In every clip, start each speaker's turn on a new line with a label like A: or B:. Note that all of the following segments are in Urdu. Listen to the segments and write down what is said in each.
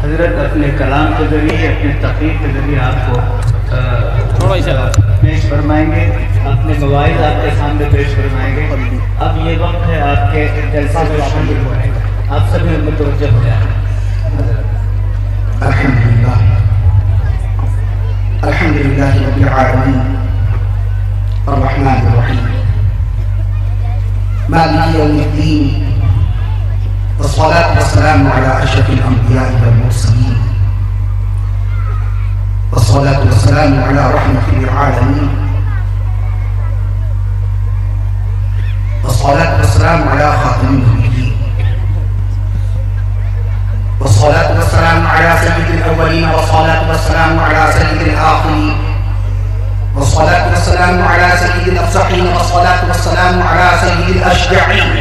A: حضرت اپنے کلام کے ذریعے اپنے تقریر کے ذریعے آپ کو پیش فرمائیں گے، اپنے مواعظ آپ کے سامنے پیش فرمائیں گے۔ اب یہ وقت ہے آپ کے جلسے میں شامل ہونے کا، آپ سبھی متوجہ ہو جائیں۔
B: الحمدللہ الحمدللہ رب العالمین الرحمن الرحیم مالک یوم الدین، والصلاة والسلام على أشرف الأنبياء والمرسلين، والصلاة والسلام على رحمة للعالمين، والصلاة والسلام على خاتم النبيين، والصلاة والسلام على سيد الأولين، والصلاة والسلام على سيد الآخرين، والصلاة والسلام على سيد الأفصحين، والصلاة والسلام على سيد الأشجعين،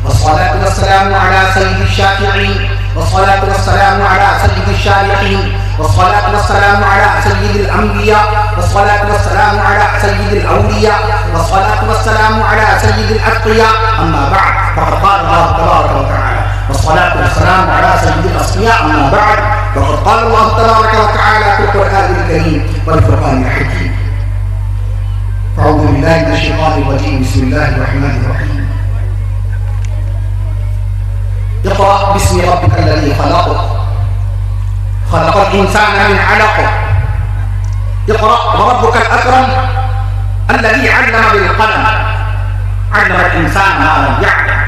B: والصلاة والسلام على سيد الشافعين، والصلاة والسلام على سيد الشارحين، والصلاة والسلام على سيد الأنبياء، والصلاة والسلام على سيد الأولياء، والصلاة والسلام على سيد الأتقياء. أما بعد، فقد قال الله تبارك وتعالى: والصلاة والسلام على سيد الأصفياء. أما بعد، فقد قال الله تبارك وتعالى في القرآن الكريم والفرقان الحكيم. أعوذ بالله من الشيطان الرجيم. بسم الله الرحمن الرحيم. اقرأ باسم ربك الذي خلق، خلق الإنسان من علق. اقرأ وربك الأكرم الذي علم بالقلم، علم الإنسان ما لم يعلم.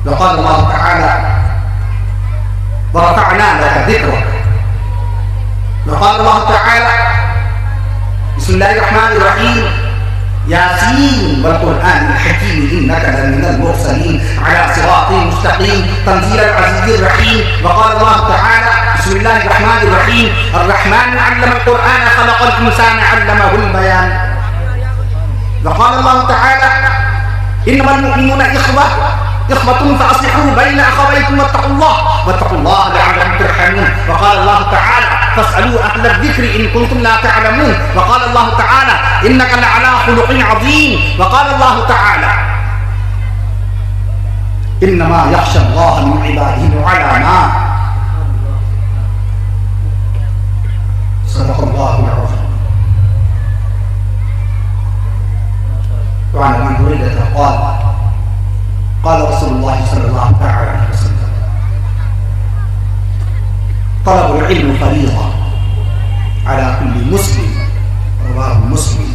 B: وقال الله تعالى: ورفعنا لك ذكرك. وقال الله تعالى: بسم الله الرحمن الرحيم: ياسين والقرآن الحكيم إنك لمن المرسلين على صراط مستقيم تنزيل العزيز الرحيم. وقال الله تعالى: بسم الله الرحمن الرحيم: الرحمن علم القرآن خلق الإنسان علمه البيان. وقال الله تعالى: إنما المؤمنون إخوة فأصلحوا بين أخويكم واتقوا الله لعلكم ترحمون. وقال الله تعالى: فاسألوا أهل الذكر إن كنتم لا تعلمون. وقال الله تعالى: إنك لعلى خلق عظيم. وقال الله تعالى: إنما يخشى الله من عباده العلماء. صدق الله العظيم. وعن أبي هريرة قال رسول الله صلى الله عليه وسلم: طلب العلم فريضة على كل مسلم. رواه مسلم.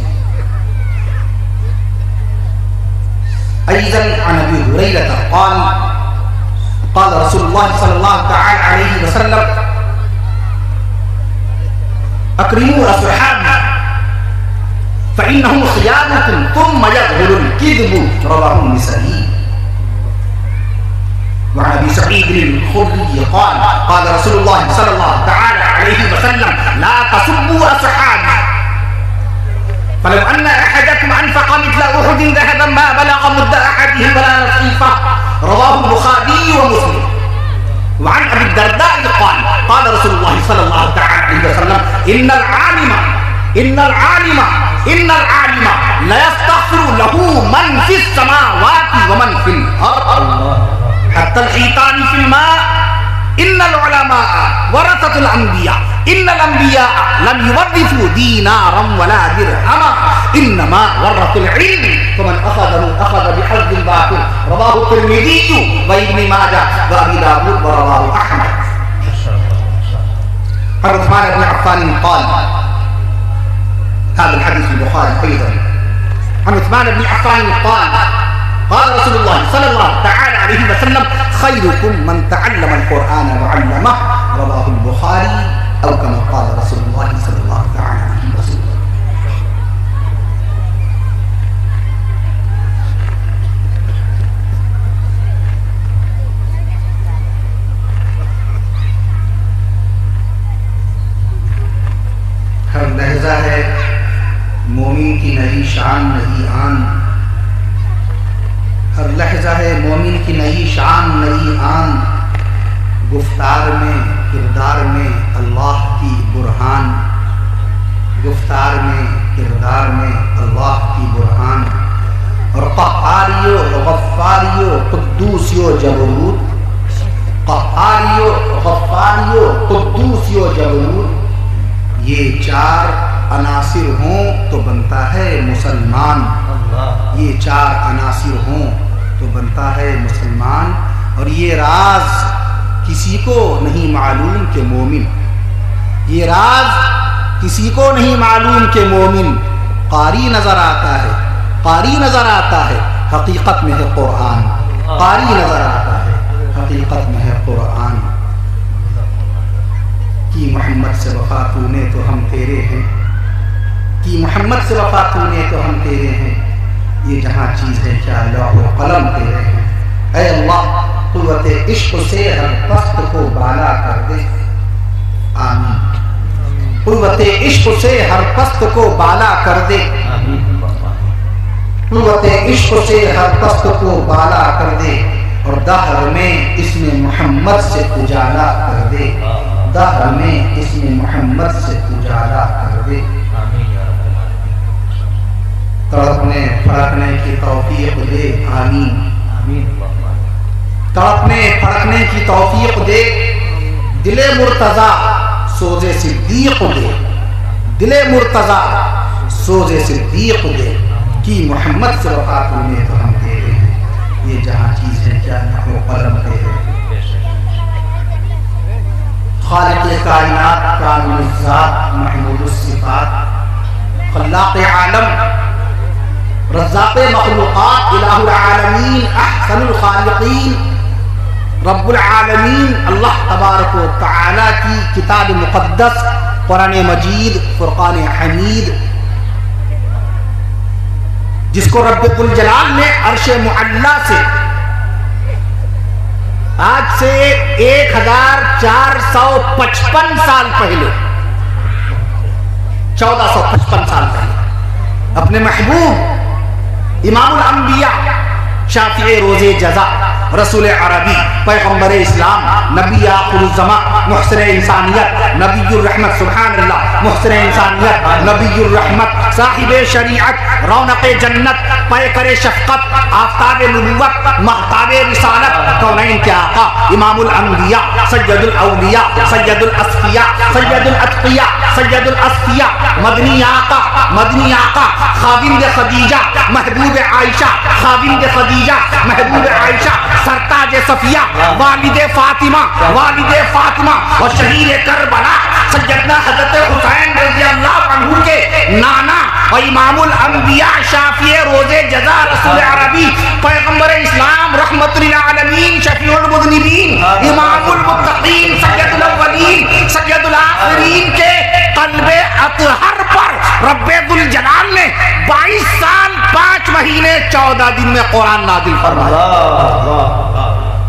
B: أيضا عن أبي هريرة قال رسول الله صلى الله عليه وسلم: أكرموا أصحابي فإنهم خيانة ثم يظهر الكذب. رواه النسائي. وعن أبي سعيد الخدري قال رسول الله صلى الله عليه وسلم: لا تسبوا أصحابي فلو أن أحدكم أنفق مثل أحد ذهبا ما بلغ مد أحدهم ولا نصيفه. رواه البخاري ومسلم. وعن أبي الدرداء قال رسول الله صلى الله عليه وسلم: إن العالم لا يستغفر له من في السماوات ومن في الأرض حتى الحيتان في الماء. إن العلماء ورثة الأنبياء. إن الأنبياء لم يورثوا دينارا ولا درهما، إنما ورثوا العلم، فمن أخذه أخذ بحظ باطل. رواه الترمذي وابن ماجه وأبي داود ورواه أحمد. عن عثمان بن عفان هذا الحديث البخاري أيضا. عن عثمان بن عفان قال رسول الله صلى الله عليه وسلم: خيركم من تعلم القرآن وعلمه. رواه البخاري. أو كما قال رسول الله صلى الله عليه وسلم. ہر لحظہ ہے مومن کی نئی شان نئی آن. ہر لحظہ ہے مومن کی نئی شان نئی آن. گفتار میں کردار میں اللہ کی برہان. گفتار میں کردار میں اللہ کی برہان. اور قہاریو غفاریو قدوسیو جبروت. قہاریو یہ 4 عناصر ہوں تو بنتا ہے مسلمان، یہ 4 عناصر ہوں تو بنتا ہے مسلمان. اور یہ راز کسی کو نہیں معلوم کہ مومن، یہ راز کسی کو نہیں معلوم کہ مومن. قاری نظر آتا ہے، قاری نظر آتا ہے، حقیقت میں ہے قرآن. قاری نظر آتا ہے، حقیقت میں ہے قرآن. کی محمد سے وفا تو نے تو ہم تیرے ہیں، کی محمد سے وفا تو نے تو ہم تیرے ہیں. یہ جہاں چیز ہے کیا لوح و قلم تیرے ہیں. اے اللہ قوت عشق سے ہر پست کو بالا کر دے. آمین. قوت عشق سے ہر پست کو بالا کر دے. قوت عشق سے ہر پست کو بالا کر دے. اور دہر میں اسم محمد سے اجالا کر دے. دہر میں اسم محمد سے اجالا کر دے. تڑپنے پھڑکنے کی توفیق دے. آمین. تڑپنے پھڑکنے کی توفیق دے. دل مرتضی سوز صدیق دے. دل مرتضی سوز صدیق دے. کی محمد سے وفا تو نے تو ہم تیرے ہیں. یہ جہاں چیز ہے کیا لوح و قلم تیرے ہیں. خالق کائنات کامل الذات محمود الصفات، خلاق عالم رزاق مخلوقات، الہ العالمین احسن الخالقین، رب العالمین اللہ تبارک و تعالی کی کتاب مقدس قرآن مجید فرقان حمید، جس کو رب الجلال نے عرش معلی سے آج سے 1455 سال پہلے، 1455 سال پہلے اپنے محبوب امام الانبیاء شافع روز جزا رسول عربی پیغمبر اسلام نبی آخر الزمان محسن انسانیت نبی الرحمت سبحان اللہ محسن انسانیت نبی الرحمت صاحب شریعت رونق جنت پیکر شفقت آفتاب نبوت مہتاب رسالت کونین کے آقا امام الانبیاء سید الاولیاء سید الاسفیاء سید الاتقیاء سید الاسفیاء مدنی آقا خاوند خدیجہ محبوب عائشہ خاوند خدیجہ محبوب عائشہ سرتاج صفیہ والد فاطمہ اور شہید کربلا سیدنا حضرت حسین رضی اللہ عنہ کے نانا اور امام الانبیاء شافع روز جزا رسول عربی پیغمبر اسلام رحمت للعالمین شفیع المذنبین امام المتقین سید الاولین سید الاخرین کے قلب اطہر پر رب ذوالجلال نے 22 سال 5 مہینے 14 دن میں قرآن نازل فرمایا.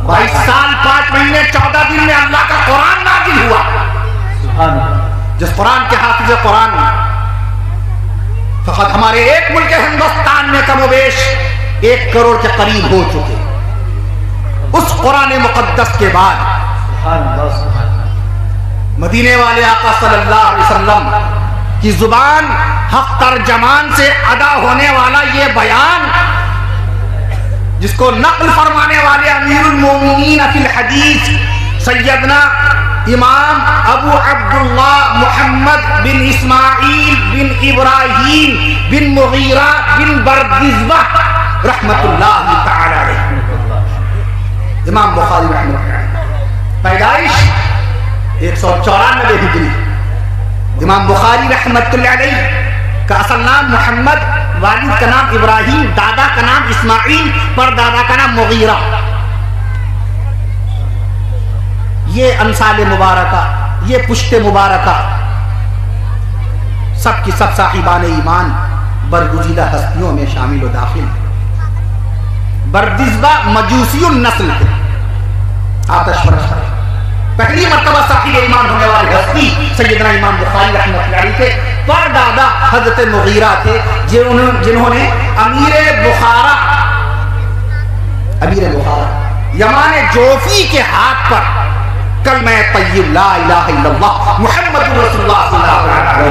B: 22 سال 5 مہینے 14 دن میں اللہ کا قرآن نازل ہوا. جس قرآن کے حافظ قرآن فقط ہمارے ایک ملک ہندوستان میں کم و بیش 1 کروڑ کے قریب ہو چکے. اس قرآن مقدس کے بعد مدینے والے آقا صلی اللہ علیہ وسلم کی زبان حق ترجمان سے ادا ہونے والا یہ بیان، جس کو نقل فرمانے والے امیر المومنین فی الحدیث سیدنا امام ابو عبداللہ محمد بن اسماعیل بن ابراہیم بن مغیرہ بن بردزبہ رحمت اللہ تعالی علیہ، امام بخاری رحمت اللہ علیہ، پیدائش 194 ہجری. امام بخاری رحمت اللہ علیہ کا اصل نام محمد، والد کا نام ابراہیم، دادا کا نام اسماعیل، پر دادا کا نام مغیرہ. یہ انسال مبارکہ، یہ پشت مبارکہ سب کی سب صاحبان ایمان برگزیدہ ہستیوں میں شامل و داخل. بردزبہ مجوسی النسل تھے، آتش پرست. پہلی مرتبہ صاحب ایمان ہونے والی ہستی سیدنا امام بخاری رحمۃ اللہ علیہ کے پر دادا حضرت مغیرہ تھے، جنہوں نے امیر بخارا یمان جوفی کے ہاتھ پر کلمہ طیب لا الہ الا اللہ محمد رسول اللہ صلی اللہ علیہ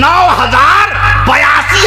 B: 9082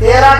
B: 13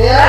B: 13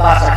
B: 62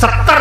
B: 70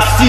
B: 80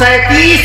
B: 37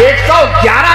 B: 111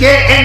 B: KN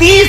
B: 30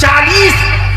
B: 40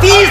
B: 30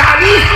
B: 40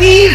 B: 30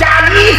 B: 40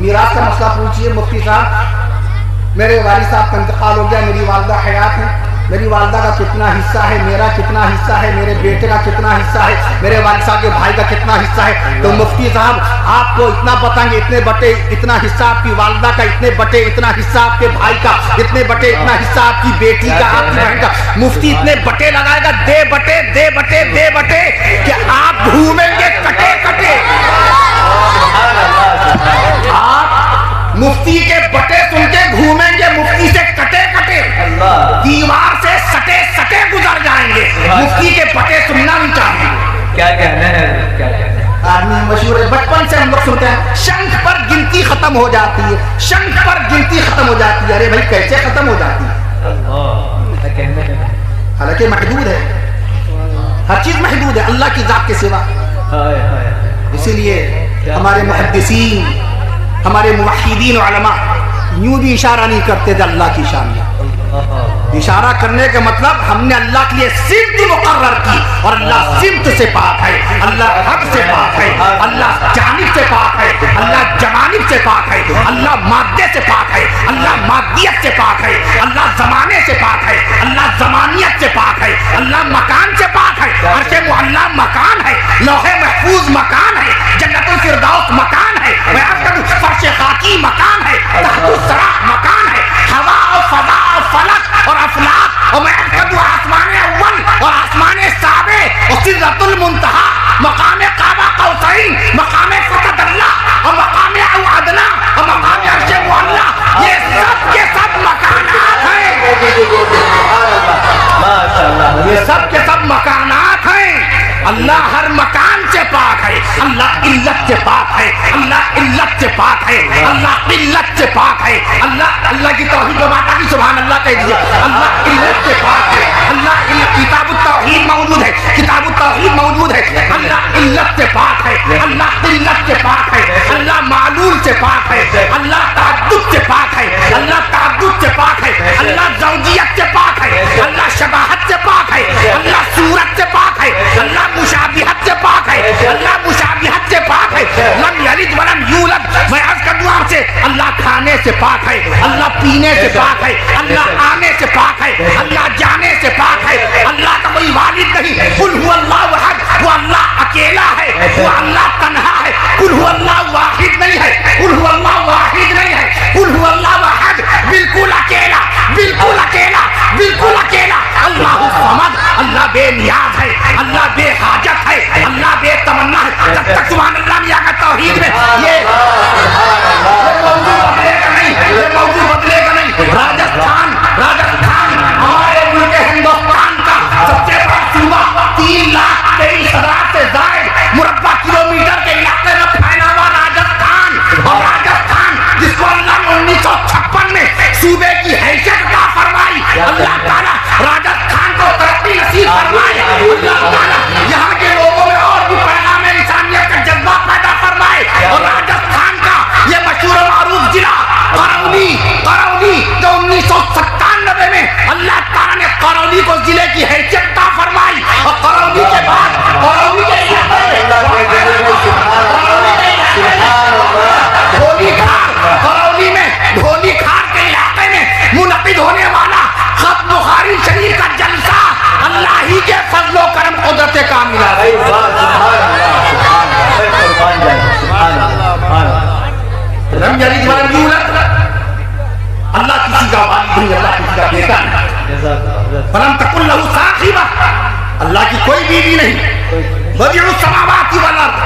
B: میراث کا مسئلہ پوچھیے مفتی صاحب، میرے والد صاحب کا انتقال ہو گیا، میری والدہ حیات ہے، میری والدہ کا کتنا حصہ ہے، میرا کتنا حصہ ہے، میرے بیٹے کا کتنا حصہ ہے، میرے والد صاحب کے بھائی کا کتنا حصہ ہے؟ تو مفتی صاحب آپ کو اتنا بتائیں گے، اتنے بٹے اتنا حصہ آپ کی والدہ کا، اتنے بٹے اتنا حصہ آپ کے بھائی کا، اتنے بٹے اتنا حصہ آپ کی بیٹی کا، آپ کی بہن کا۔ مفتی اتنے بٹے لگائے گا، دے بٹے دے بٹے دے بٹے، کہ آپ گھومیں گے کٹے کٹے۔ آپ مفتی کے بٹے سن کے گھومیں گے، مفتی سے کٹے کٹے، دیوار سے سٹے سٹے گزر جائیں گے، مفتی کے بٹے سننا نہیں چاہیے۔
A: کیا کہنا ہے، کیا کہنا ہے؟
B: آدمی مشہور ہے، بچپن سے ہم لوگ سنتے ہیں شنکھ پر گنتی ختم ہو جاتی ہے، شنکھ پر گنتی ختم ہو جاتی ہے۔ ارے بھائی کیسے ختم ہو جاتی ہے؟ حالانکہ محدود ہے، ہر چیز محدود ہے اللہ کی ذات کے سوا۔ اسی لیے ہمارے محدثین، ہمارے موحدین علماء یوں بھی اشارہ نہیں کرتے تھے اللہ کی شان میں۔ اشارہ کرنے کا مطلب ہم نے اللہ کے لیے سمت مقرر کی، اور اللہ سمت سے پاک ہے، اللہ حق سے پاک ہے، اللہ جانب سے پاک ہے، اللہ جوانب سے پاک ہے، اللہ مادے سے پاک ہے، اللہ مادیت سے پاک ہے، اللہ زمانے سے پاک ہے، اللہ زمانیت سے پاک ہے، اللہ مکان سے پاک ہے۔ عرش معلیٰ مکان ہے، لوح محفوظ مکان ہے، جنت الفردوس مکان ہے، فرش خاکی مکان ہے، تحت الثری مکان ہے، ہوا اور فضا اور فلک اور افلاک اور آسمان اول اور آسمان سابع اور سدرۃ المنتہا، مقام قاب قوسین، مقام فتح اللہ اور مقام ادنیٰ اور مقام عرش معلیٰ، یہ سب کے سب مکانات ہیں، یہ سب کے سب مکانات ہیں۔ اللہ ہر مکان سے پاک ہے، اللہ علت سے پاک ہے، اللہ علت سے پاک ہے، اللہ قلت سے پاک ہے، اللہ کی توحید کو بات آگی سبحان اللہ کہہ دیجئے، اللہ علت سے پاک ہے، اللہ کتاب التوحید موجود ہے، کتاب التوحید موجود ہے، اللہ علت سے پاک ہے، اللہ قلت سے پاک ہے، اللہ معلول سے پاک ہے، اللہ تعدد سے پاک ہے، اللہ تعدد سے پاک ہے، اللہ زوجیت سے پاک ہے، اللہ شباہت سے پاک ہے، اللہ صورت سے پاک ہے، اللہ مشابہت سے پاک ہے، اللہ مشابہت سے پاک ہے، لم یلد ولم یولد۔ میں عرض کر دوں آپ سے، اللہ کھانے سے پاک ہے، اللہ پینے سے پاک ہے، اللہ آنے سے پاک ہے، اللہ جانے سے پاک ہے، اللہ کا کوئی والد نہیں۔ قل هو اللہ احد، وہ اللہ اکیلا ہے، وہ اللہ تنہا ہے۔ قل هو اللہ واحد نہیں ہے، قل هو اللہ واحد نہیں ہے، قل هو اللہ احد، بالکل اکیلا، بالکل اکیلا، بالکل اکیلا۔ اللہ الصمد، اللہ بے نیاز ہے، اللہ بے حاجت ہے، اللہ بے تمنا ہے۔ جب تک سبحان اللہ نہیں آگا توحید میں، یہ موضوع بدلے گا نہیں، یہ موضوع بدلے گا نہیں۔ راجستھان ہمارے ملک ہندوستان کا سب سے بڑا صوبہ، 3,23,000 سے زائد مربع کلومیٹر کے علاقے میں پھیلا ہوا راجستھان، اور راجستھان جس کو اللہ نے 1956 میں صوبے کی حیثیت عطا فرمائی، اللہ تعالیٰ راجستھان کو ترقی نصیب فرمائے، اللہ تعالیٰ یہاں کے لوگوں میں اور بھی پیغام انسانیت کا جذبہ پیدا فرمائے، اور راجستھان کا یہ مشہور و معروف ضلع کرونی، جو 1997 میں اللہ تعالیٰ نے کرونی کو ضلع کی حیثیت عطا فرمائی، اور کرونی کے بعد کرونی کے ڈھولی کھار کے علاقے میں منعقد ہونے والا ختم بخاری شریف کا جلسہ اللہ ہی کے فضل و کرم قدرت کاملہ ہے۔ لم یلد ولم یولد، اللہ کسی کا والد نہیں، اللہ کسی کا بیٹا نہیں۔ فلم تکن لہ صاحبہ، اللہ کی کوئی بیوی نہیں۔ بدیع السماوات والارض،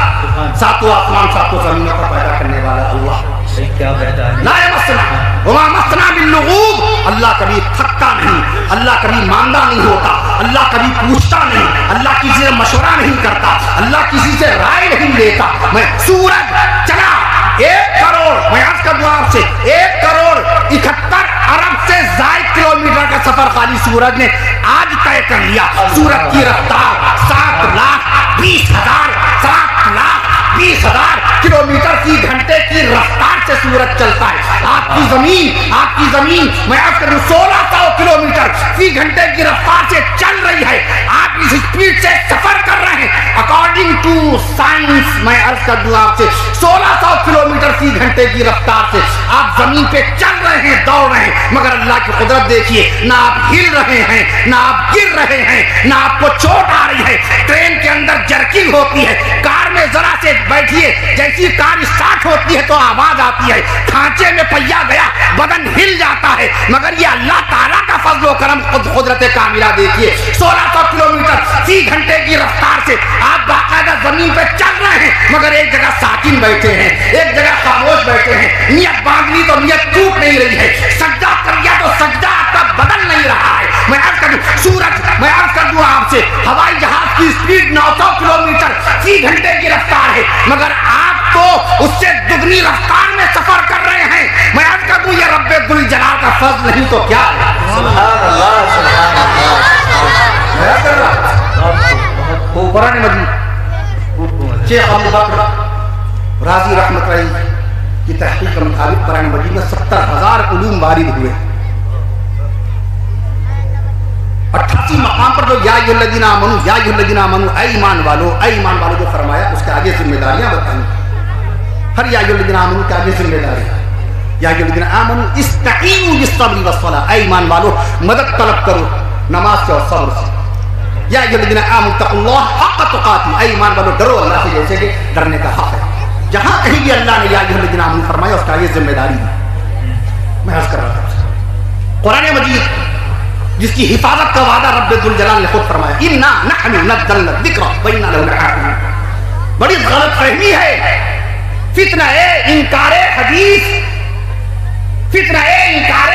B: ساتوں آسمان ساتوں زمینوں کا پیدا کرنے والا اللہ۔ لا یمسنا وما مسنا باللغوب، اللہ کبھی تھکتا نہیں، اللہ کبھی مانگا نہیں ہوتا، اللہ کبھی پوچھتا نہیں، اللہ کسی سے مشورہ نہیں کرتا، اللہ کسی سے رائے نہیں لیتا۔ میں سورج چلا 1 کروڑ، میں عرض کر دوں آپ سے 1 کروڑ 71 ارب سے زائد کلومیٹر کا سفر خالی سورج نے آج طے کر لیا۔ سورج کی رفتار 7,20,000 کلومیٹر فی گھنٹے کی رفتار سے سورج چلتا ہے. آپ کی زمین میں آپ کروں 1600 کلومیٹر فی گھنٹے کی رفتار سے چل رہی ہے. آپ اس اسپیڈ سے سفر کر رہے ہیں. اکارڈنگ ٹو سائنس میں عرض کر دوں آپ سے 1600 کلومیٹر فی گھنٹے کی رفتار سے آپ زمین پہ چل رہے ہیں, دوڑ رہے ہیں, مگر اللہ کی قدرت دیکھیے, نہ آپ ہل رہے ہیں, نہ آپ گر رہے ہیں, نہ آپ کو چوٹ آ رہی ہے. ٹرین کے اندر جرکنگ ہوتی ہے, کار میں ذرا سے بیٹھیے, جیسی کار اسٹارٹ ہوتی ہے تو آواز آتی ہے, کھانچے میں پہیا گیا بدن ہل جاتا ہے, مگر یہ اللہ تعالیٰ کا فضل و کرم, قدرت کاملہ دیکھیے. 1600 کلومیٹر فی گھنٹے کی رفتار سے آپ باقاعدہ زمین پہ چل رہے ہیں, مگر ایک جگہ ساکن بیٹھے ہیں, ایک جگہ خاموش بیٹھے ہیں. نیت باندھ لی تو نیت ٹوٹ نہیں رہی ہے, سجدہ کر لیا تو سجدہ آپ کا بدل نہیں رہا ہے. میں عرض کر دوں سورج, میں عرض کر دوں آپ سے, ہوائی جہاز کی اسپیڈ 900 کلومیٹر فی گھنٹے کی رفتار ہے, مگر آپ تو اس سے دگنی رفتار میں سفر کر رہے ہیں. میں عرض کر دوں یہ رب ذوالجلال کا فضل نہیں تو کیا ہے.
A: سبحان اللہ, سبحان اللہ.
B: میں کر رہا قرآن مجید شیخ ابو بکر راضی رحمت اللہ کی تحقیق کے مطابق قرآن مجید میں 70,000 علوم وارد ہوئے. 88 مقام پر جو یا ایھا الذین آمنوا, یا ایھا الذین آمنوا, اے ایمان والو جو فرمایا, اس کے آگے ذمہ داریاں بتائیں. ہر یا ایھا الذین آمنوا کے آگے ذمہ داری ہے. یا ایھا الذین آمنوا استعینوا بالصبر والصلاۃ, اے ایمان والو مدد طلب کرو نماز سے اور صبر سے. یا ایھا الذین آمنوا اتقوا اللہ حق تقاته, اے ایمان والو ڈرو اللہ سے جیسے کہ ڈرنے کا حق ہے. جہاں کہیں بھی اللہ نے یا ایھا الذین آمنوا فرمایا, اس کا یہ ذمہ داری ہے. میں عرض کر رہا تھا قرآن مجید جس کی حفاظت کا وعدہ رب ذوالجلال نے خود فرمایا, انا نحن نزلنا الذکر وانا لہ لحافظون. بڑی غلط فہمی ہے, فتنہ انکار حدیث, فتنہ انکار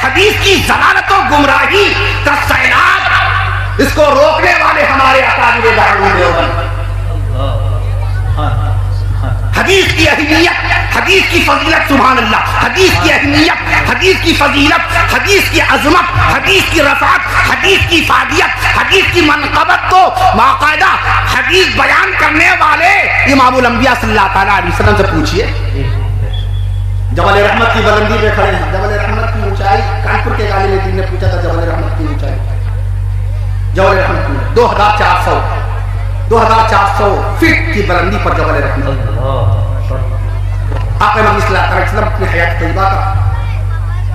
B: حدیث کی ضلالت و گمراہی کا سیلاب, اس کو روکنے والے ہمارے اکابر دارالعلوم دیوبند. حدیث کی اہمیت, حدیث کی فضیلت, سبحان اللہ, حدیث کی اہمیت, حدیث کی فضیلت, حدیث کی عظمت, حدیث کی رفعت, حدیث کی فادیت, حدیث کی منقبت کو باقاعدہ حدیث بیان کرنے والے امام الانبیاء صلی اللہ تعالیٰ علیہ وسلم سے پوچھئے. جبل رحمت کی بلندی پہ کھڑے ہیں, جبل رحمت کی اونچائی, کانپور کے غالب الدین نے پوچھا تھا جبل رحمت کی اونچائی, جبل رحمت کی 2400 فٹ کی بلندی پر جبل رحمت. آقا نبی صلی اللہ علیہ وسلم اپنی حیات طیبہ کا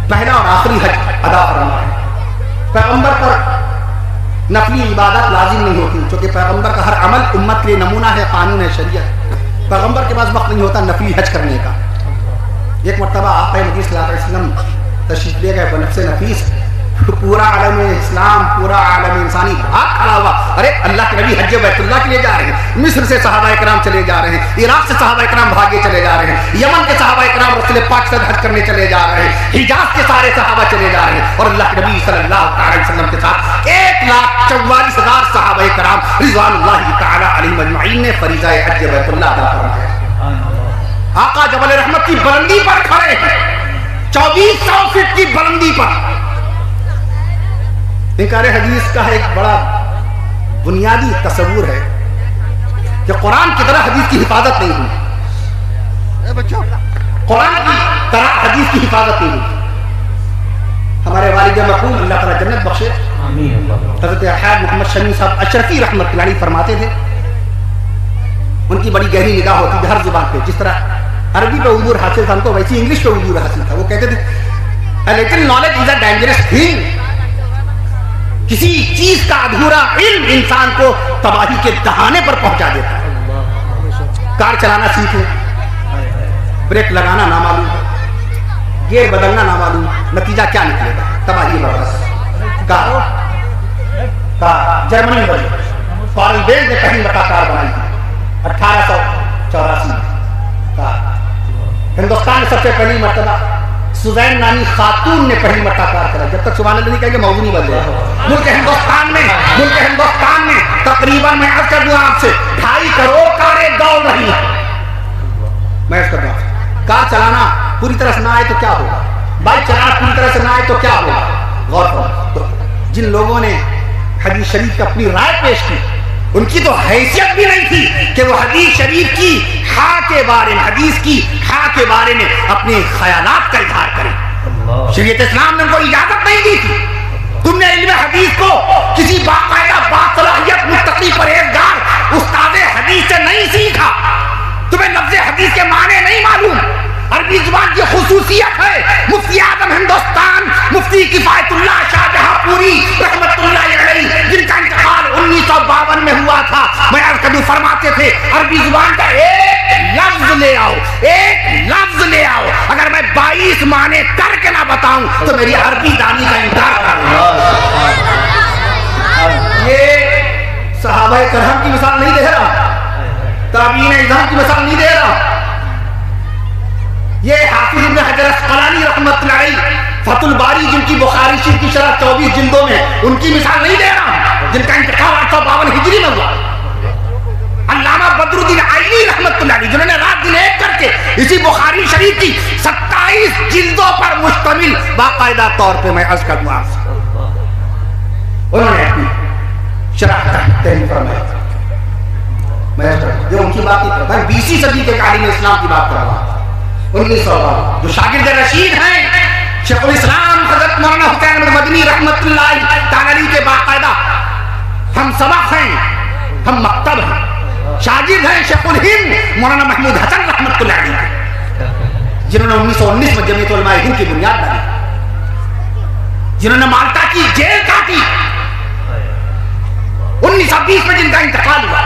B: پہلا اور آخری حج ادا فرما ہے. پیغمبر پر نفلی عبادت لازم نہیں ہوتی, چونکہ پیغمبر کا ہر عمل امت کے لیے نمونہ ہے, قانون ہے, شریعت. پیغمبر کے پاس وقت نہیں ہوتا نفلی حج کرنے کا. ایک مرتبہ آقا نبی صلی اللہ علیہ وسلم تشریف لے گئے بنفس نفیس, پورا عالم اسلام, پورا عالم انسانی بھاگ کھڑا ہوا. ارے اللہ کے نبی حج بیت اللہ کے لیے جا رہے ہیں, مصر سے صحابہ اکرام چلے جا رہے ہیں, عراق سے صحابہ اکرام بھاگے چلے جا رہے ہیں, یمن کے صحابہ اکرام رسول پاک سے حج کرنے چلے جا رہے ہیں, حجاز کے سارے صحابہ چلے جا رہے ہیں, اور اللہ کے نبی صلی اللہ علیہ وسلم کے ساتھ 1,44,000 صحابہ اکرام رضوان اللہ تعالی علیہم اجمعین نے فریضہ حج بیت اللہ ادا فرمایا. آقا جبل رحمت کی بلندی پر کھڑے ہیں, 2400 فٹ کی بلندی پر. انکار حدیث کا ایک بڑا بنیادی تصور ہے کہ قرآن کی طرح حدیث کی حفاظت نہیں ہوئی, قرآن کی طرح حدیث کی حفاظت نہیں ہوئی. ہمارے والد مرحوم اللہ تعالیٰ جنت بخشے حضرت حاج محمد شمیم صاحب اشرفی رحمت اللہ علیہ فرماتے تھے, ان کی بڑی گہری نگاہ ہوتی تھی ہر زبان پہ. جس طرح عربی پہ عبور حاصل تھا ان کو, ویسی انگلش پہ عبور حاصل تھا. وہ کہتے تھے a little knowledge is a dangerous thing. کسی چیز کا ادھورا علم انسان کو تباہی کے دہانے پر پہنچا دیتا ہے. کار چلانا سیکھے, بریک لگانا نہ معلوم, گیئر بدلنا نہ معلوم, نتیجہ کیا نکلے گا؟ تباہی برباد. کار جرمنی بنی, فارن بیل نے پہلی مرتبہ کار بنائی تھی 1884 میں. ہندوستان میں سب سے پہلی مرتبہ سوزین نامی خاتون نے پہلی مرتبہ کار کرا. جب تک سبحان اللہ نہیں کہیں گے موضوع نہیں بدلے. ملک ہندوستان میں تقریباً میں عرض کر دوں آپ سے 2.5 کروڑ کاریں دوڑ رہی ہیں. میں عرض کر دوں کار چلانا پوری طرح سے نہ آئے تو کیا ہوگا, بائک چلانا پوری طرح سے نہ آئے تو کیا ہوگا. غور کرو, جن لوگوں نے حدیث شریف کی اپنی رائے پیش کی, ان کی تو حیثیت بھی نہیں تھی کہ وہ حدیث شریف کی ہا کے بارے میں، حدیث کی ہا کے بارے میں اپنے خیالات کا اظہار کریں. شریعت اسلام نے ان کو اجازت نہیں دی تھی. تم نے علم حدیث کو کسی باقاعدہ باصلاحیت متقی پرہیزگار استاد حدیث سے نہیں سیکھا. تمہیں لفظ حدیث کے معنی نہیں معلوم. عربی زبان کی خصوصیت ہے. مفتی اعظم ہندوستان مفتی کفایت اللہ شاہ جہاں پوری رحمت اللہ علیہ، جن کا انتقال 1952 میں ہوا تھا، میں عرض کروں فرماتے تھے عربی زبان کا ایک لفظ لے آؤ، ایک لفظ لے آؤ، اگر میں 22 معنی کر کے نہ بتاؤں تو میری عربی دانی کا انکار کروں. یہ صحابہ کرام کی مثال نہیں دے رہا، تابعین اعظام کی مثال نہیں دے رہا. یہ حافظ ابن حجر اسقلانی رحمۃ اللہ علیہ فتح الباری، جن کی بخاری شریف کی شرح 24 جلدوں میں، ان کی مثال نہیں دے رہا، جن کا انتقال 852 ہجری میں ہوا. علامہ بدر الدین عینی رحمۃ اللہ علیہ، جنہوں نے رات دن ایک کر کے اسی بخاری شریف کی 27 جلدوں پر مشتمل باقاعدہ طور پہ میں عرض کروں آپ سے، انہوں نے اپنی شرح تحریر فرمائی. میں جو ان کی بات نہیں کرتا، میں 20ویں صدی کے عالم اسلام کی بات کر رہا ہوں. 1900 جو شاگرد رشید ہیں شیخ الاسلام حضرت مولانا حسین احمد مدنی رحمت اللہ تعالی کے باقاعدہ ہم سبق ہیں، ہم مکتب ہیں. شاگرد ہیں شیخ الہند مولانا محمود حسن رحمت اللہ علیہ، جنہوں نے 1919 میں جمعیت علماء ہند کی بنیاد ڈالی، جنہوں نے مالٹا کی جیل کاٹی، 1920 میں جن کا انتقال ہوا.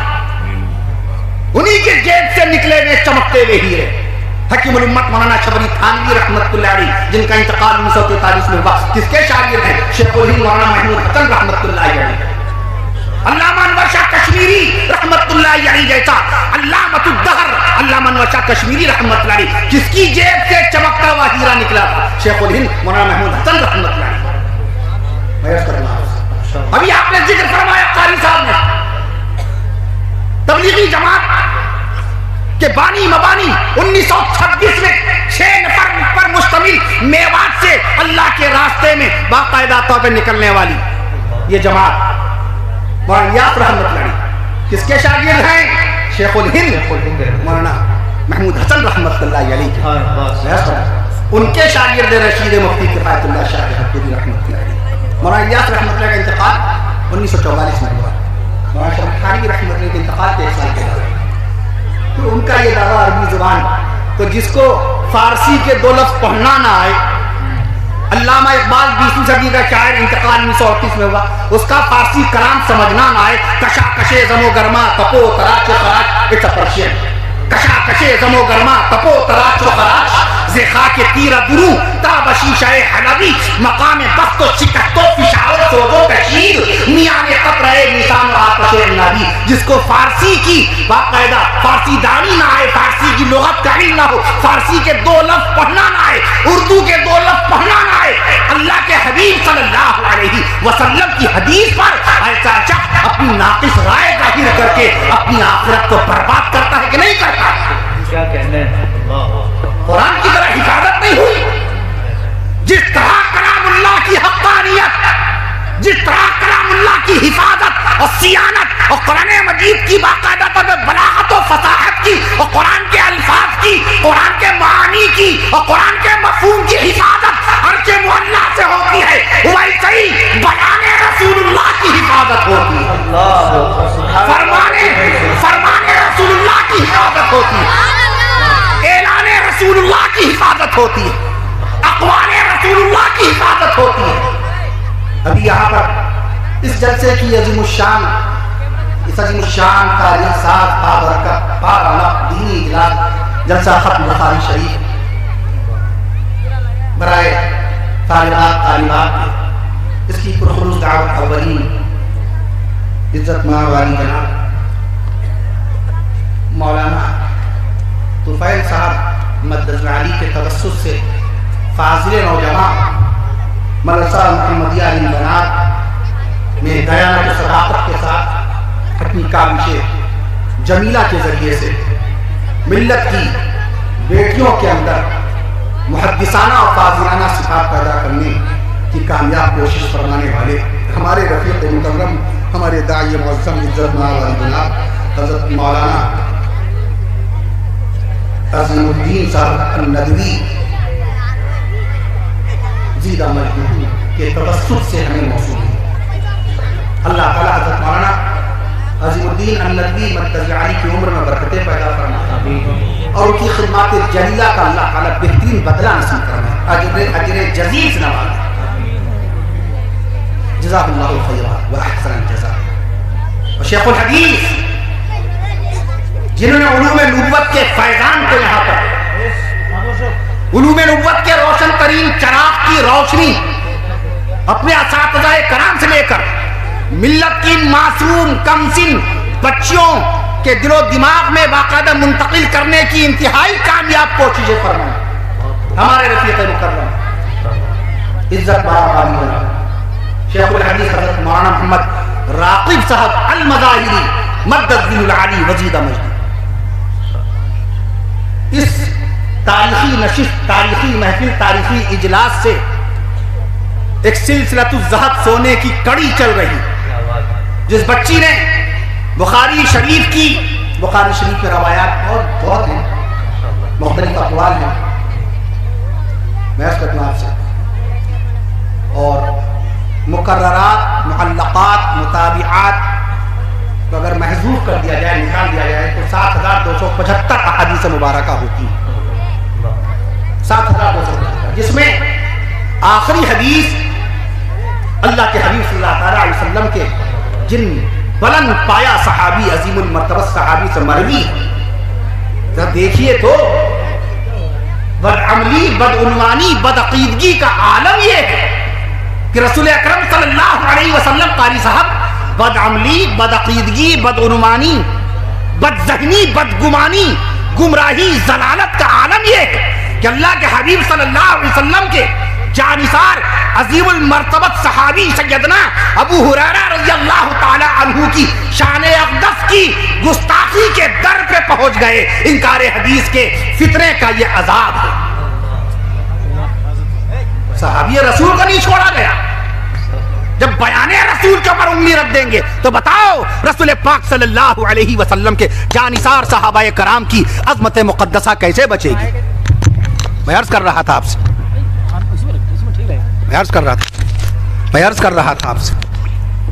B: انہی کے جیب سے نکلے ہوئے چمکتے ہوئے ہیرے حکیم الامت مولانا شبری تھانوی رحمت اللہ علیہ، جن کا انتقال 1943 میں ہوا. کس کے شاگرد ہیں؟ شیخ الہند مولانا محمود حسن رحمت اللہ علیہ. علامہ انور شاہ کشمیری رحمت اللہ علیہ جیسا علامۃ الدہر علامہ انور شاہ کشمیری رحمت اللہ علیہ، جس کی جیب سے چمکتا ہوا ہیرا نکلا تھا شیخ الہند مولانا محمود حسن رحمت اللہ علیہ. ابھی آپ نے ذکر فرمایا قاری صاحب نے تبلیغی جماعت کے بانی مبانی 1926 میں 6 نفر پر مشتمل میوات سے اللہ کے راستے میں باقاعدہ طور پہ نکلنے والی یہ جماعت مولانا الیاس رحمت اللہ علیہ کس کے شاگرد ہیں؟ شیخ الہند مولانا محمود حسن رحمت اللہ علیہ. ان کے شاگرد رشید مفتی کفایت اللہ شاہ جہاں پوری رحمت اللہ علیہ. مولانا الیاس رحمت اللہ کا انتقال 1944 میں ہوا. مولانا شاہ خانی رحمت اللہ کے انتقال کے 1 سال کے بعد تو ان کا یہ دعویٰ عربی زبان، تو جس کو فارسی کے 2 لفظ پڑھنا نہ آئے، علامہ اقبال 20ویں صدی کا شاعر انتقال 1938 میں ہوا، اس کا فارسی کلام سمجھنا نہ آئے، کشا کشے زمو گرما تپو تراچ و خراچ، اٹس اے پرشین، کشا کشے زمو گرما تپو تراچ و خراچ، زخا کے تیر درو تا بشیشہ حلبی، مقام بخت و شکست و فشار و سوز و کشیر، میان قطرہ نیسان و آتش نبی. جس کو فارسی کی باقاعدہ فارسی دانی نہ آئے، فارسی کی لغت کا علم نہ ہو، فارسی کے 2 لفظ پڑھنا نہ آئے، اردو کے 2 لفظ پڑھنا نہ آئے، اللہ کے حبیب صلی اللہ علیہ وسلم کی حدیث پر ایسا شخص اپنی ناقص رائے ظاہر کر کے اپنی آخرت کو برباد کرتا ہے کہ نہیں کرتا؟
A: کیا کہنے
B: قرآن کی طرح حفاظت نہیں ہوئی. جس طرح کلام اللہ کی حقانیت، جس طرح کلام اللہ کی حفاظت اور صیانت اور قرآن مجید کی باقاعدہ طور پہ بلاغت و فصاحت کی اور قرآن کے الفاظ کی، قرآن کے معانی کی اور قرآن کے مفہوم کی حفاظت عرش معلیٰ سے ہوتی ہے، ویسے ہی بیان رسول اللہ کی حفاظت ہوتی ہے، فرمان رسول اللہ کی حفاظت ہوتی ہے، اعلان رسول اللہ کی حفاظت ہوتی ہے، اقوال رسول اللہ کی حفاظت ہوتی ہے. ابھی یہاں پر اس جلسے کی عظیم الشان، اس عظیم الشان کا جلسہ بابرکت بارعلق دینی اجلاس جلسہ ختم بخاری شریف برائے طالبات طالبات اس کی پرخلوص دعوت اولین عزت ماں والی جناب مولانا طفیل صاحب مدد علی کے توسط سے فاضل نوجوان مدرسہ محمدیہ علی بنات میں دیانت و صداقت کے ساتھ اپنی کاوش جمیلہ کے ذریعے سے ملت کی بیٹیوں کے اندر محدثانہ اور فاضلانہ صفات پیدا کرنے کی کامیاب کوشش فرمانے والے ہمارے رفیق مکرم، ہمارے داعی معظم عزت مآب والی جناب حضرت مولانا عظیم الدین صاحب الندوی زیدہ مجدہ کے توسط سے ہمیں موصول ہے۔ اللہ تعالیٰ حضرت مولانا عظیم الدین الندوی مرکزی عالی کی عمر میں برکتیں پیدا فرمائے اور ان کی خدمات جلیلہ کا اللہ تعالیٰ بہترین بدلہ نصیب فرمائے، اجر جزیل سے نوازے۔ جزاک اللہ خیرا و احسن الجزاء۔ اور شیخ الحدیث جنہوں نے علوم نبوت کے فیضان کو یہاں پر، علوم نبوت کے روشن ترین چراغ کی روشنی اپنے اساتذہ کرام سے لے کر ملت کی معصوم کمسن بچیوں کے دل و دماغ میں باقاعدہ منتقل کرنے کی انتہائی کامیاب کوششیں فرمائیں ہمارے رفیق مکرم عزت بارہ شیخ الحدیث حضرت مولانا محمد راقب صاحب المظاہری مدد الدین العالی وزیدہ مجدہ۔ اس تاریخی نشست، تاریخی محفل، تاریخی اجلاس سے ایک سلسلۃ الذہب سونے کی کڑی چل رہی، جس بچی نے بخاری شریف کی، بخاری شریف کے روایات بہت ہیں، مختلف اقوال ہیں، میں اس کرتا ہوں آپ سے، اور مقررات، معلقات، متابعات تو اگر محذوف کر دیا جائے، نکال دیا جائے تو 7275 احادیث مبارکہ ہوتی ہیں، 7275، جس میں آخری حدیث اللہ کے حبیب صلی اللہ تعالیٰ علیہ وسلم کے جن بلند پایا صحابی، عظیم المرتبہ صحابی سے مروی ہے، دیکھیے تو بدعملی، بدعنوانی، بدعقیدگی کا عالم یہ ہے کہ رسول اکرم صلی اللہ علیہ وسلم قاری صاحب بدعملی، بدعقیدگی، بدعنوانی، بدذہنی، بدگمانی، گمراہی، ضلالت کا عالم یہ ہے کہ اللہ کے حبیب صلی اللہ علیہ وسلم کے جانثار عظیم المرتبت صحابی سیدنا ابو ہریرہ رضی اللہ تعالی عنہ کی شان اقدس کی گستاخی کے در پہ پہنچ گئے۔ انکار حدیث کے فتنے کا یہ عذاب ہے۔ صحابی رسول کو نہیں چھوڑا گیا۔ جب بیان رسول کے اوپر انگلی رکھ دیں گے تو بتاؤ رسول پاک صلی اللہ علیہ وسلم کے جانثار صحابہ کرام کی عظمت مقدسہ کیسے بچے گی؟ میں عرض کر رہا تھا آپ سے، میں عرض کر رہا تھا آپ سے،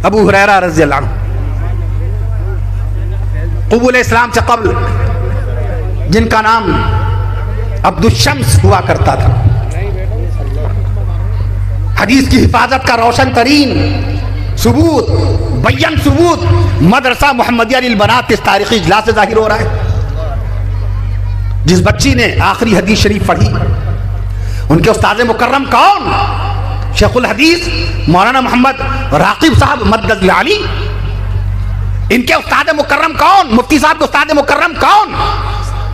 B: ابو ہریرہ رضی اللہ عنہ قبول اسلام سے قبل جن کا نام عبد الشمس ہوا کرتا تھا، حدیث کی حفاظت کا روشن ترین ثبوت، بیان ثبوت مدرسہ محمدیہ للبنات اس تاریخی اجلاس سے ظاہر ہو رہا ہے۔ جس بچی نے آخری حدیث شریف پڑھی، ان کے استاد مکرم کون؟ شیخ الحدیث مولانا محمد راقب صاحب مدد العالی۔ ان کے استاد مکرم کون؟ مفتی صاحب کے استاد مکرم کون؟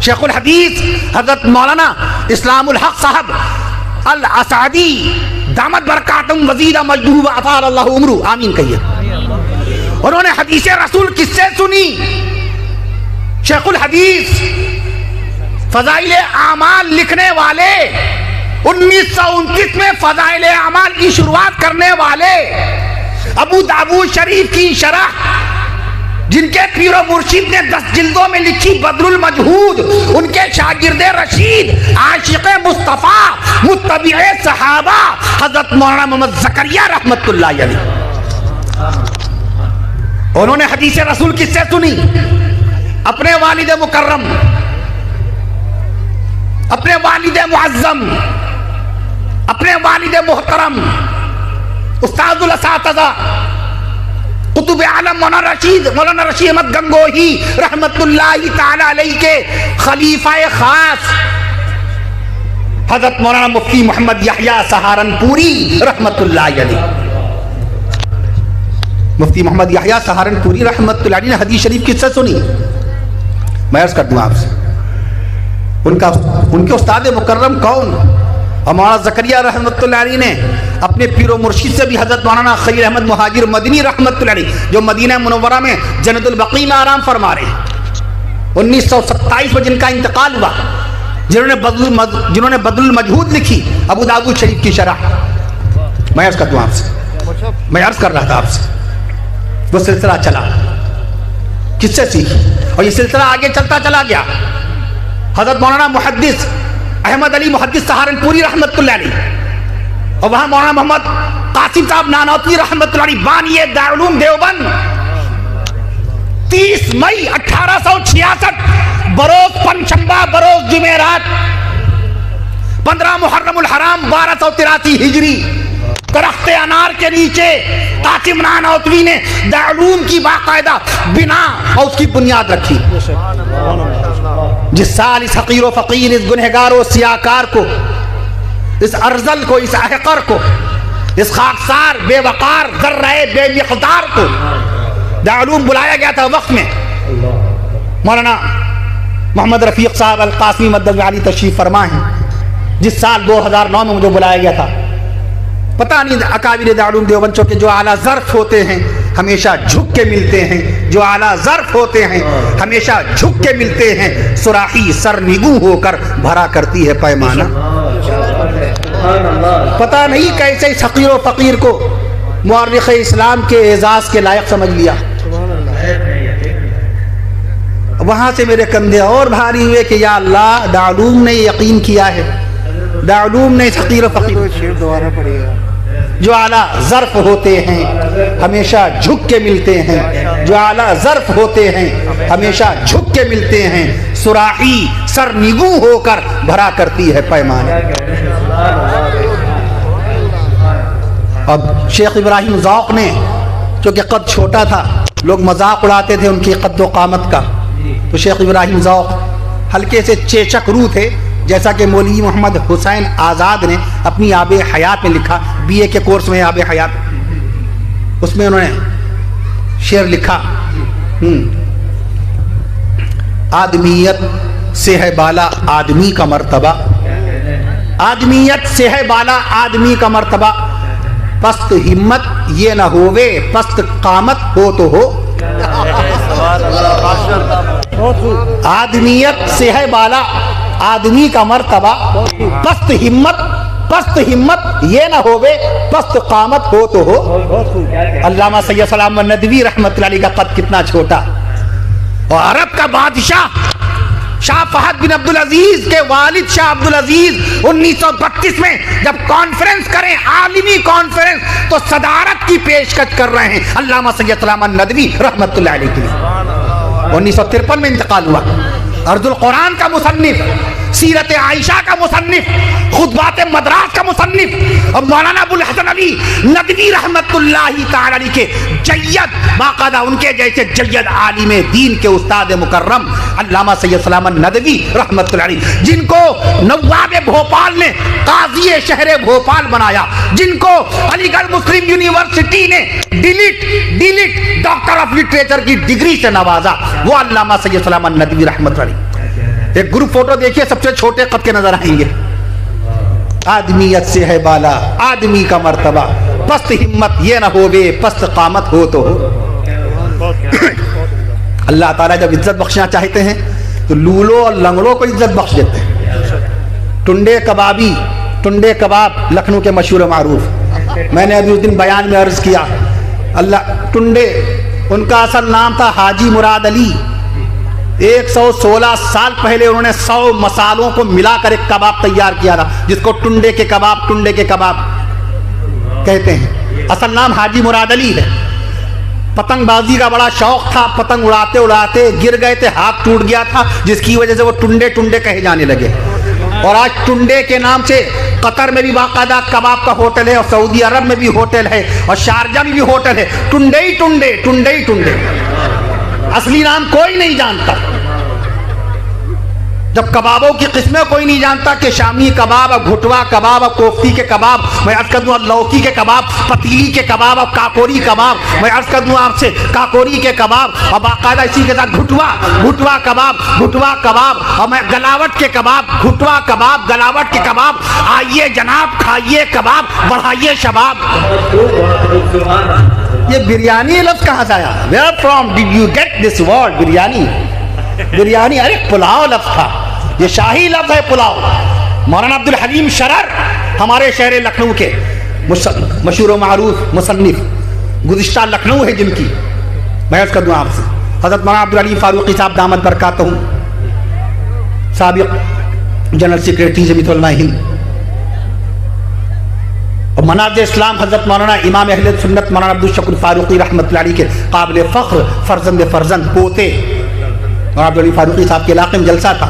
B: شیخ الحدیث حضرت مولانا اسلام الحق صاحب الاسعدی دامت برکاتہم وزیدہ مجدہ و اطال اللہ عمرہ، آمین کہیے۔ انہوں نے حدیث رسول کس سے سنی؟ شیخ الحدیث فضائل اعمال لکھنے والے، 1929 میں فضائل اعمال کی شروعات کرنے والے، ابو داود شریف کی شرح جن کے پیر و مرشد نے 10 جلدوں میں لکھی بدر المجہود، ان کے شاگرد رشید، عاشق مصطفیٰ، متبع صحابہ حضرت مولانا محمد زکریا رحمت اللہ علیہ، انہوں نے حدیث رسول کس سے سنی؟ اپنے والد مکرم، اپنے والد معظم، اپنے والد محترم، استاد الاساتذہ قطب عالم مولانا رشید احمد گنگوہی رحمت اللہ تعالی علیہ کے خلیفہ خاص حضرت مولانا مفتی محمد یحییٰ سہارنپوری رحمت اللہ علیہ، مفتی محمد یحییٰ سہارنپوری رحمت اللہ علیہ نے حدیث شریف کس سے سنی؟ میں عرض کر دوں آپ سے، ان کے استاد مکرم کون؟ اور مولانا زکریا رحمت اللہ علیہ نے اپنے پیر و مرشد سے بھی حضرت مولانا خلیل احمد مہاجر مدنی رحمت اللہ علیہ جو مدینہ منورہ میں جنت البقیع میں آرام فرما رہے ہیں، 1927 میں جن کا انتقال ہوا، جنہوں نے بدر المجہود لکھی، ابو داود شریف کی شرح۔ میں عرض کر دوں آپ سے، میں عرض کر رہا تھا آپ سے، وہ سلسلہ چلا، کس سے سیکھی؟ اور یہ سلسلہ آگے چلتا چلا گیا، حضرت مولانا محدث احمد علی محدث سہارنپوری رحمت اللہ علیہ، اور وہاں مولانا محمد قاسم صاحب نانوتوی رحمت اللہ علیہ بانی دارالعلوم دیوبند، 30 مئی 1866 بروز پنجشنبہ بروز جمعرات 15 محرم الحرام 1283 ہجری، درخت انار کے نیچے قاسم نانوتوی نے دارالعلوم کی باقاعدہ بنا اور اس کی بنیاد رکھی۔ جس سال اس حقیر و فقیر، اس گنہگار و سیاکار کو، اس ارذل کو، اس احقر کو، اس خاکسار بے وقار ذرہ بے مقدار کو دارالعلوم بلایا گیا تھا، وقت میں مولانا محمد رفیق صاحب القاسمی مدد علی تشریف فرما ہیں۔ جس سال 2009 میں مجھے بلایا گیا تھا، پتہ نہیں اکابر دارالعلوم دیوبند چونکہ جو اعلیٰ ظرف ہوتے ہیں ہمیشہ جھک کے ملتے ہیں، جو اعلیٰ ظرف ہوتے ہیں ہمیشہ جھک کے ملتے ہیں، سراحی سرنگو ہو کر بھرا کرتی ہے پیمانہ۔ پتہ نہیں کیسے اس حقیر و فقیر کو مورخ اسلام کے اعزاز کے لائق سمجھ لیا۔ وہاں سے میرے کندھے اور بھاری ہوئے کہ یا اللہ، دارالعلوم نے یقین کیا ہے، دارالعلوم نے اس حقیر و فقیر جو اعلیٰ ظرف ہوتے ہیں ہمیشہ جھک کے ملتے ہیں، جو اعلیٰ ظرف ہوتے ہیں ہمیشہ جھک کے ملتے ہیں، سراحی سرنگو ہو کر بھرا کرتی ہے پیمانہ۔ اب شیخ ابراہیم ذوق نے، چونکہ قد چھوٹا تھا، لوگ مذاق اڑاتے تھے ان کی قد و قامت کا، تو شیخ ابراہیم ذوق ہلکے سے چیچک رو تھے، جیسا کہ مولوی محمد حسین آزاد نے اپنی آب حیات میں لکھا، بی اے کے کورس میں آب حیات، اس میں انہوں نے شعر لکھا، آدمیت سے ہے بالا آدمی کا مرتبہ، آدمیت سے ہے بالا آدمی کا مرتبہ، پست ہمت یہ نہ ہووے پست قامت ہو تو ہو، آدمیت سے ہے بالا آدمی کا مرتبہ، پست ہمت یہ نہ ہووے پست قامت ہو تو ہو۔ علامہ سید سلام ندوی رحمت اللہ علیہ کا قد کتنا چھوٹا، اور عرب کا بادشاہ شاہ فہد بن عبدالعزیز کے والد شاہ عبدالعزیز 1932 میں جب کانفرنس کریں، عالمی کانفرنس، تو صدارت کی پیشکش کر رہے ہیں علامہ سید سلام ندوی رحمت اللہ علیہ کے لیے۔ 1953 میں انتقال ہوا۔ ارض القرآن کا مصنف، سیرت عائشہ کا مصنف، خطبات مدراس کا مصنف، اور مولانا ابو الحسن علی ندوی رحمت اللہ تعالی علیہ کے جید، باقاعدہ ان کے جیسے جید عالم دین کے استاد مکرم علامہ سید سلام ندوی رحمت اللہ علیہ، جن کو نواب بھوپال نے قاضی شہر بھوپال بنایا، جن کو علی گڑھ مسلم یونیورسٹی نے ڈیلٹ ڈاکٹر آف لٹریچر کی ڈگری سے نوازا، وہ علامہ سید سلام ندوی رحمت اللہ علیہ۔ ایک گروپ فوٹو دیکھیے، سب سے چھوٹے قد کے نظر آئیں گے۔ آدمیت سے ہے بالا آدمی کا مرتبہ، پست ہمت یہ نہ ہووے پست قامت ہو تو ہو۔ اللہ تعالیٰ جب عزت بخشنا چاہتے ہیں تو لولو اور لنگڑوں کو عزت بخش دیتے ہیں۔ ٹنڈے کباب لکھنؤ کے مشہور و معروف، میں نے ابھی اس دن بیان میں عرض کیا، اللہ ٹنڈے، ان کا اصل نام تھا حاجی مراد علی۔ 116 سال پہلے انہوں نے 100 مسالوں کو ملا کر ایک کباب تیار کیا تھا، جس کو ٹنڈے کے کباب کہتے ہیں۔ اصل نام حاجی مراد علی ہے۔ پتنگ بازی کا بڑا شوق تھا، پتنگ اڑاتے اڑاتے گر گئے تھے، ہاتھ ٹوٹ گیا تھا، جس کی وجہ سے وہ ٹنڈے کہے جانے لگے۔ اور آج ٹنڈے کے نام سے قطر میں بھی باقاعدہ کباب کا ہوٹل ہے، اور سعودی عرب میں بھی ہوٹل ہے، اور شارجہ میں بھی ہوٹل ہے۔ ٹنڈے اصلی نام کوئی نہیں جانتا۔ جب کبابوں کی قسمیں کوئی نہیں جانتا کہ شامی کباب، گھٹوا کباب، کوفتی کے کباب، میں عرض کر دوں لوکی کے کباب، پتیلی کے کباب، کاکوری کباب، میں عرض کر دوں آپ سے کاکوری کے کباب، اور باقاعدہ اسی کے ساتھ گھٹوا کباب، اور میں گلاوٹ کے کباب، گھٹوا کباب، گلاوٹ کے کباب۔ آئیے جناب، کھائیے کباب، بڑھائیے شباب۔ یہ بریانی لفظ کہاں سے آیا؟ Where from did you get this word biryani? ارے پلاؤ لفظ تھا، یہ شاہی لفظ ہے پلاؤ۔ مولانا عبد الحلیم شرر ہمارے شہر لکھنؤ کے مشہور و معروف مصنف، گزشتہ لکھنؤ ہے جن کی، میں عرض کر دوں آپ سے، حضرت مولانا عبد العلی فاروقی صاحب دامت برکاتہم سابق جنرل سیکریٹری جمعیت علماء ہند، اور مناظر اسلام حضرت مولانا امام اہل سنت مولانا عبدالشکور فاروقی رحمۃ اللہ علیہ کے قابل فخر فرزند پوتے مولانا عبدالعلی فاروقی صاحب کے علاقے میں جلسہ تھا.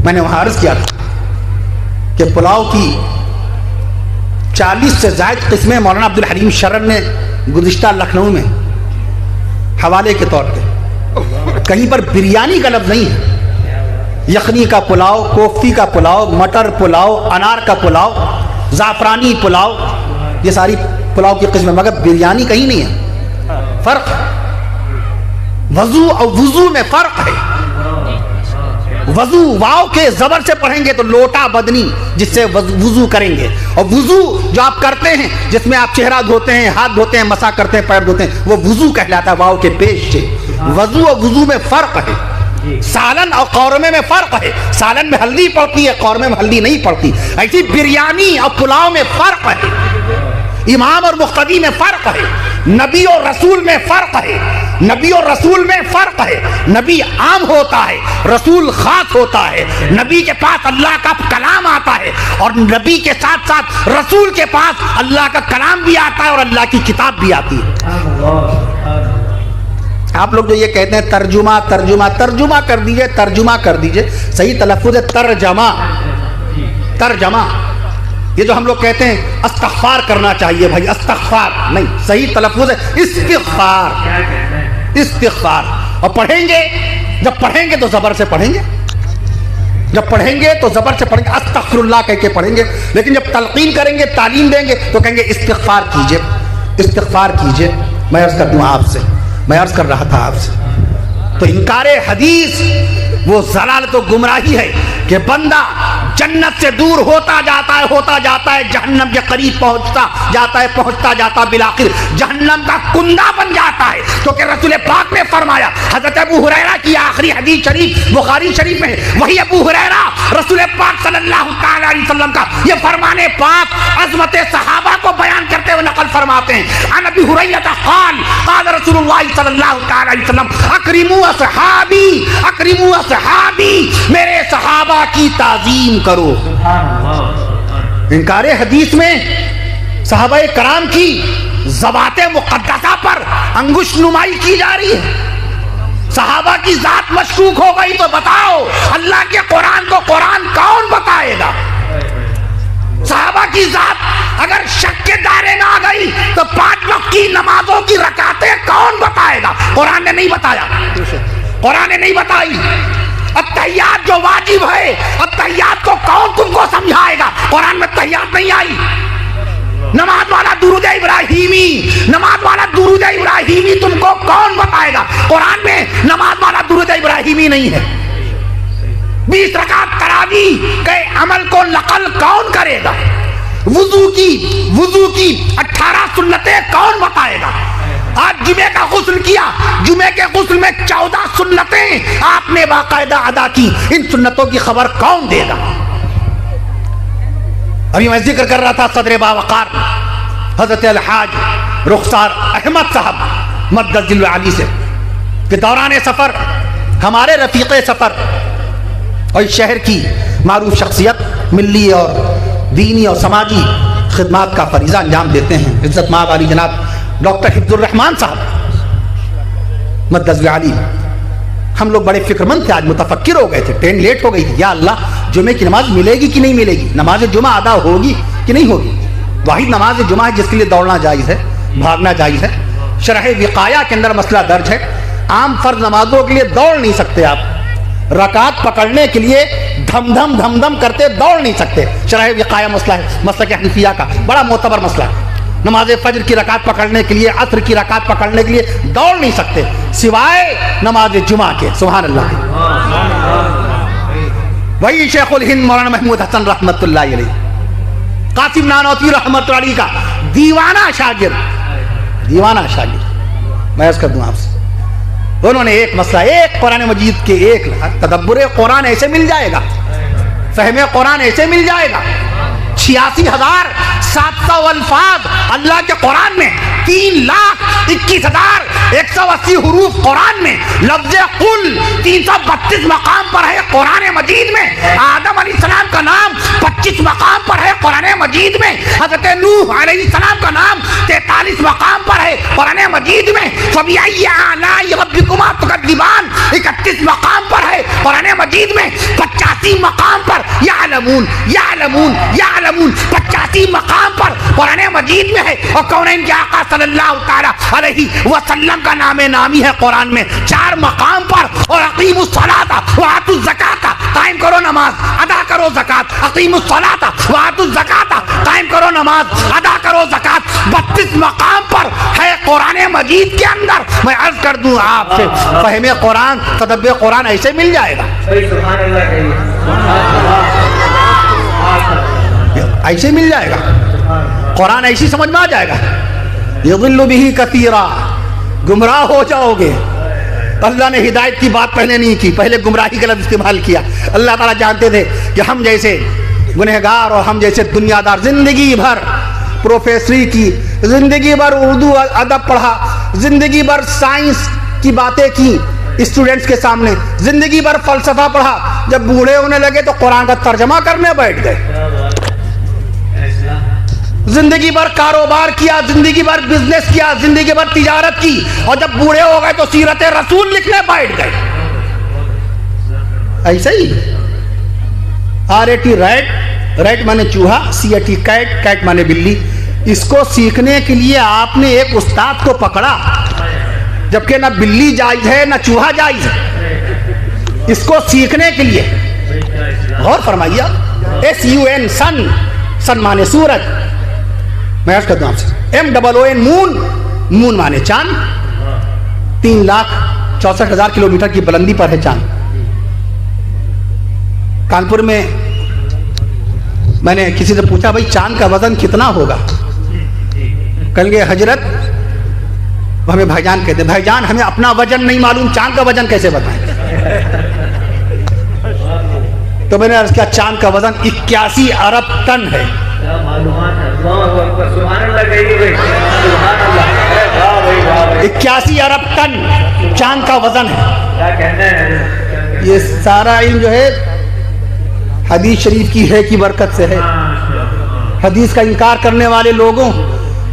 B: میں نے وہاں عرض کیا تھا کہ پلاؤ کی 40 سے زائد قسمیں مولانا عبدالحلیم شرر نے گزشتہ لکھنؤ میں حوالے کے طور پہ، کہیں پر بریانی کا لفظ نہیں ہے. یخنی کا پلاؤ، کوفتی کا پلاؤ، مٹر پلاؤ، انار کا پلاؤ، زعفرانی پلاؤ، یہ ساری پلاؤ کی قسمیں، مگر بریانی کہیں نہیں ہے. فرق وضو اور وضو میں فرق ہے. وضو واو کے زبر سے پڑھیں گے تو لوٹا بدنی جس سے وضو کریں گے، اور وضو جو آپ کرتے ہیں جس میں آپ چہرہ دھوتے ہیں، ہاتھ دھوتے ہیں، مسا کرتے ہیں، پیر دھوتے ہیں، وہ وضو کہلاتا ہے واو کے پیش سے. وضو اور وضو میں فرق ہے. سالن اور قورمے میں فرق ہے. سالن میں ہلدی پڑتی ہے، قورمے میں ہلدی نہیں پڑتی. ایسی بریانی اور پلاؤ میں فرق ہے. امام اور مقتدی میں فرق ہے. نبی اور رسول میں فرق ہے. نبی اور رسول میں فرق ہے. نبی عام ہوتا ہے، رسول خاص ہوتا ہے. نبی کے پاس اللہ کا کلام آتا ہے، اور نبی کے ساتھ ساتھ رسول کے پاس اللہ کا کلام بھی آتا ہے اور اللہ کی کتاب بھی آتی ہے. آپ لوگ جو یہ کہتے ہیں ترجمہ ترجمہ ترجمہ کر دیجئے، ترجمہ کر دیجئے. صحیح تلفظ ہے ترجمہ. ترجمہ یہ جو ہم لوگ کہتے ہیں استغفار کرنا چاہیے بھائی، استغفار نہیں، صحیح تلفظ ہے استغفار. استغفار. اور پڑھیں گے، جب پڑھیں گے تو زبر سے پڑھیں گے، جب پڑھیں گے تو زبر سے پڑھیں گے، استغفر اللہ کہہ کے پڑھیں گے. لیکن جب تلقین کریں گے، تعلیم دیں گے تو کہیں گے استغفار کیجئے، استغفار کیجئے. میں عرض کر دوں آپ سے، میں عرض کر رہا تھا آپ سے، تو انکار حدیث وہ ضلالت و گمراہی ہے کہ بندہ جنت سے دور ہوتا جاتا ہے، جہنم کے قریب پہنچتا جاتا ہے، بالآخر جہنم کا کندا بن جاتا ہے. کیونکہ رسول پاک نے فرمایا، حضرت ابو ہریرہ کی آخری حدیث شریف بخاری شریف میں، وہی ابو ہریرہ رسول پاک صلی اللہ تعالی علیہ وسلم کا یہ فرمان پاک عظمت صحابہ کو بیان کرتے ہوئے نقل فرماتے ہیں. عن ابی ہریرہ قال قال رسول اللہ صلی اللہ تعالی علیہ وسلم اکرموا اصحابی، اکرموا اصحابی، میرے صحابہ کی تعظیم کرو. انکار حدیث میں صحابہ کرام کی ذوات مقدسہ پر انگشت نمائی کی جا رہی ہے. صحابہ کی ذات مشکوک ہو گئی تو بتاؤ اللہ کے قرآن کو قرآن کون بتائے گا؟ صحابہ کی ذات اگر شک کے دائرے میں آ گئی تو 5 وقت کی نمازوں کی رکعتیں کون بتائے گا؟ قرآن نے نہیں بتایا، قرآن نے نہیں بتائی. التحیات جو واجب ہے، التحیات کو کون تم کو سمجھائے گا؟ قرآن میں تحیات نہیں آئی. نماز والا درود ابراہیمی، نماز والا درود ابراہیمی تم کو کون بتائے گا؟ قرآن میں نماز والا درود ابراہیمی نہیں ہے. 20 رکعت تراویح کے عمل کو نقل کون کرے گا؟ وضو کی 18 سنتیں کون بتائے گا؟ آج جمعے کا غسل کیا، جمعے کے غسل میں 14 سنتیں آپ نے باقاعدہ ادا کی، ان سنتوں کی خبر کون دے گا؟ ابھی میں ذکر کر رہا تھا صدر باوقار حضرت الحاج رخسار احمد صاحب مدد علی سے کہ دوران سفر ہمارے رفیق سفر اور اس شہر کی معروف شخصیت ملی اور دینی اور سماجی خدمات کا فریضہ انجام دیتے ہیں، عزت مآب علی جناب ڈاکٹر حفظ الرحمان صاحب مدد علی. ہم لوگ بڑے فکر مند تھے، آج متفکر ہو گئے تھے، ٹرین لیٹ ہو گئی تھی. یا اللہ جمعے کی نماز ملے گی کہ نہیں ملے گی؟ نماز جمعہ ادا ہوگی کہ نہیں ہوگی؟ واحد نماز جمعہ ہے جس کے لیے دوڑنا جائز ہے، بھاگنا جائز ہے. شرح وقایہ کے اندر مسئلہ درج ہے. عام فرض نمازوں کے لیے دوڑ نہیں سکتے آپ، رکعت پکڑنے کے لیے دھم دھم کرتے دوڑ نہیں سکتے. شرح وقایہ مسئلہ ہے، مسئلہ کے حنفیہ کا بڑا معتبر مسئلہ ہے. نماز فجر کی رکعت پکڑنے کے لیے، عصر کی رکعت پکڑنے کے لیے دوڑ نہیں سکتے سوائے نماز جمعہ کے. سبحان اللہ. وہی شیخ الہند مولانا محمود حسن رحمت اللہ علیہ، قاسم نانوتوی رحمت اللہ علیہ کا دیوانہ شاگرد. میں عرض کر دوں آپ سے، انہوں نے ایک مسئلہ، ایک قرآن مجید کے ایک تدبر قرآن ایسے مل جائے گا، فہم قرآن ایسے مل جائے گا. 86,700 الفاظ اللہ کے قرآن میں 3,21,180 حروف قرآن میں. لفظ قل 332 مقام پر ہے قرآن مجید میں. آدم علیہ السلام کا نام 25 مقام پر ہے قرآن مجید میں. حضرت نوح علیہ السلام کا نام 43 مقام پر ہے قرآن مجید میں. فَبِأَيِّ آلَاءِ رَبِّكُمَا تُكَذِّبَانِ 31 مقام پر ہے قرآن مجید میں. 85 مقام پر یعلمون 85 مقام پر قرآن مجید میں ہے. اور کونین کے آقا صلی اللہ تعالی علیہ وسلم کا نام نامی ہے قرآن میں 4 مقام پر. اور اقیموا الصلاۃ وآتوا الزکاۃ، قائم کرو نماز ادا کرو زکات. اقیموا الصلاۃ وآتوا الزکاۃ، قائم کرو نماز ادا کرو زکات. 32 مقام پر ہے قرآن مجید کے اندر. میں عرض کر دوں آپ سے، فہم قرآن تدبر قرآن ایسے مل جائے گا، ایسے مل جائے گا. قرآن ایسی سمجھ میں آ جائے گا. یضل بہ کثیرا، گمراہ ہو جاؤ گے. اللہ نے ہدایت کی بات پہلے نہیں کی، پہلے گمراہی کا لفظ استعمال کیا. اللہ تعالیٰ جانتے تھے کہ ہم جیسے گنہگار اور ہم جیسے دنیا دار زندگی بھر پروفیسری کی، زندگی بھر اردو ادب پڑھا، زندگی بھر سائنس کی باتیں کی اسٹوڈنٹس کے سامنے، زندگی بھر فلسفہ پڑھا. جب بوڑھے ہونے لگے تو قرآن کا ترجمہ کرنے بیٹھ گئے. زندگی بھر کاروبار کیا، زندگی بھر بزنس کیا، زندگی بھر تجارت کی، اور جب بوڑھے ہو گئے تو سیرت رسول لکھنے بیٹھ گئے. ایسا ہی RAT ریٹ مانے چوہا، CAT کیٹ مانے بلی. اس کو سیکھنے کے لیے آپ نے ایک استاد کو پکڑا، جبکہ نہ بلی جائز ہے نہ چوہا جائز ہے. اس کو سیکھنے کے لیے غور فرمائیے. SUN سن مانے سورج. میں عرض کرتا ہوں آپ سے MOON مون مانے چاند. 3,64,000 کلومیٹر کی بلندی پر ہے چاند. کانپور میں میں نے کسی سے پوچھا بھائی چاند کا وزن کتنا ہوگا؟ کہیں گے حضرت، ہمیں بھائی جان کہتے ہیں، بھائی جان ہمیں اپنا وزن نہیں معلوم، چاند کا وزن کیسے بتائیں؟ تو میں نے عرض کیا چاند کا وزن 81 ارب ٹن ہے. 81 ارب ٹن چاند کا وزن ہے. یہ سارا علم جو ہے حدیث شریف کی ہے کی برکت سے ہے. حدیث کا انکار کرنے والے لوگوں،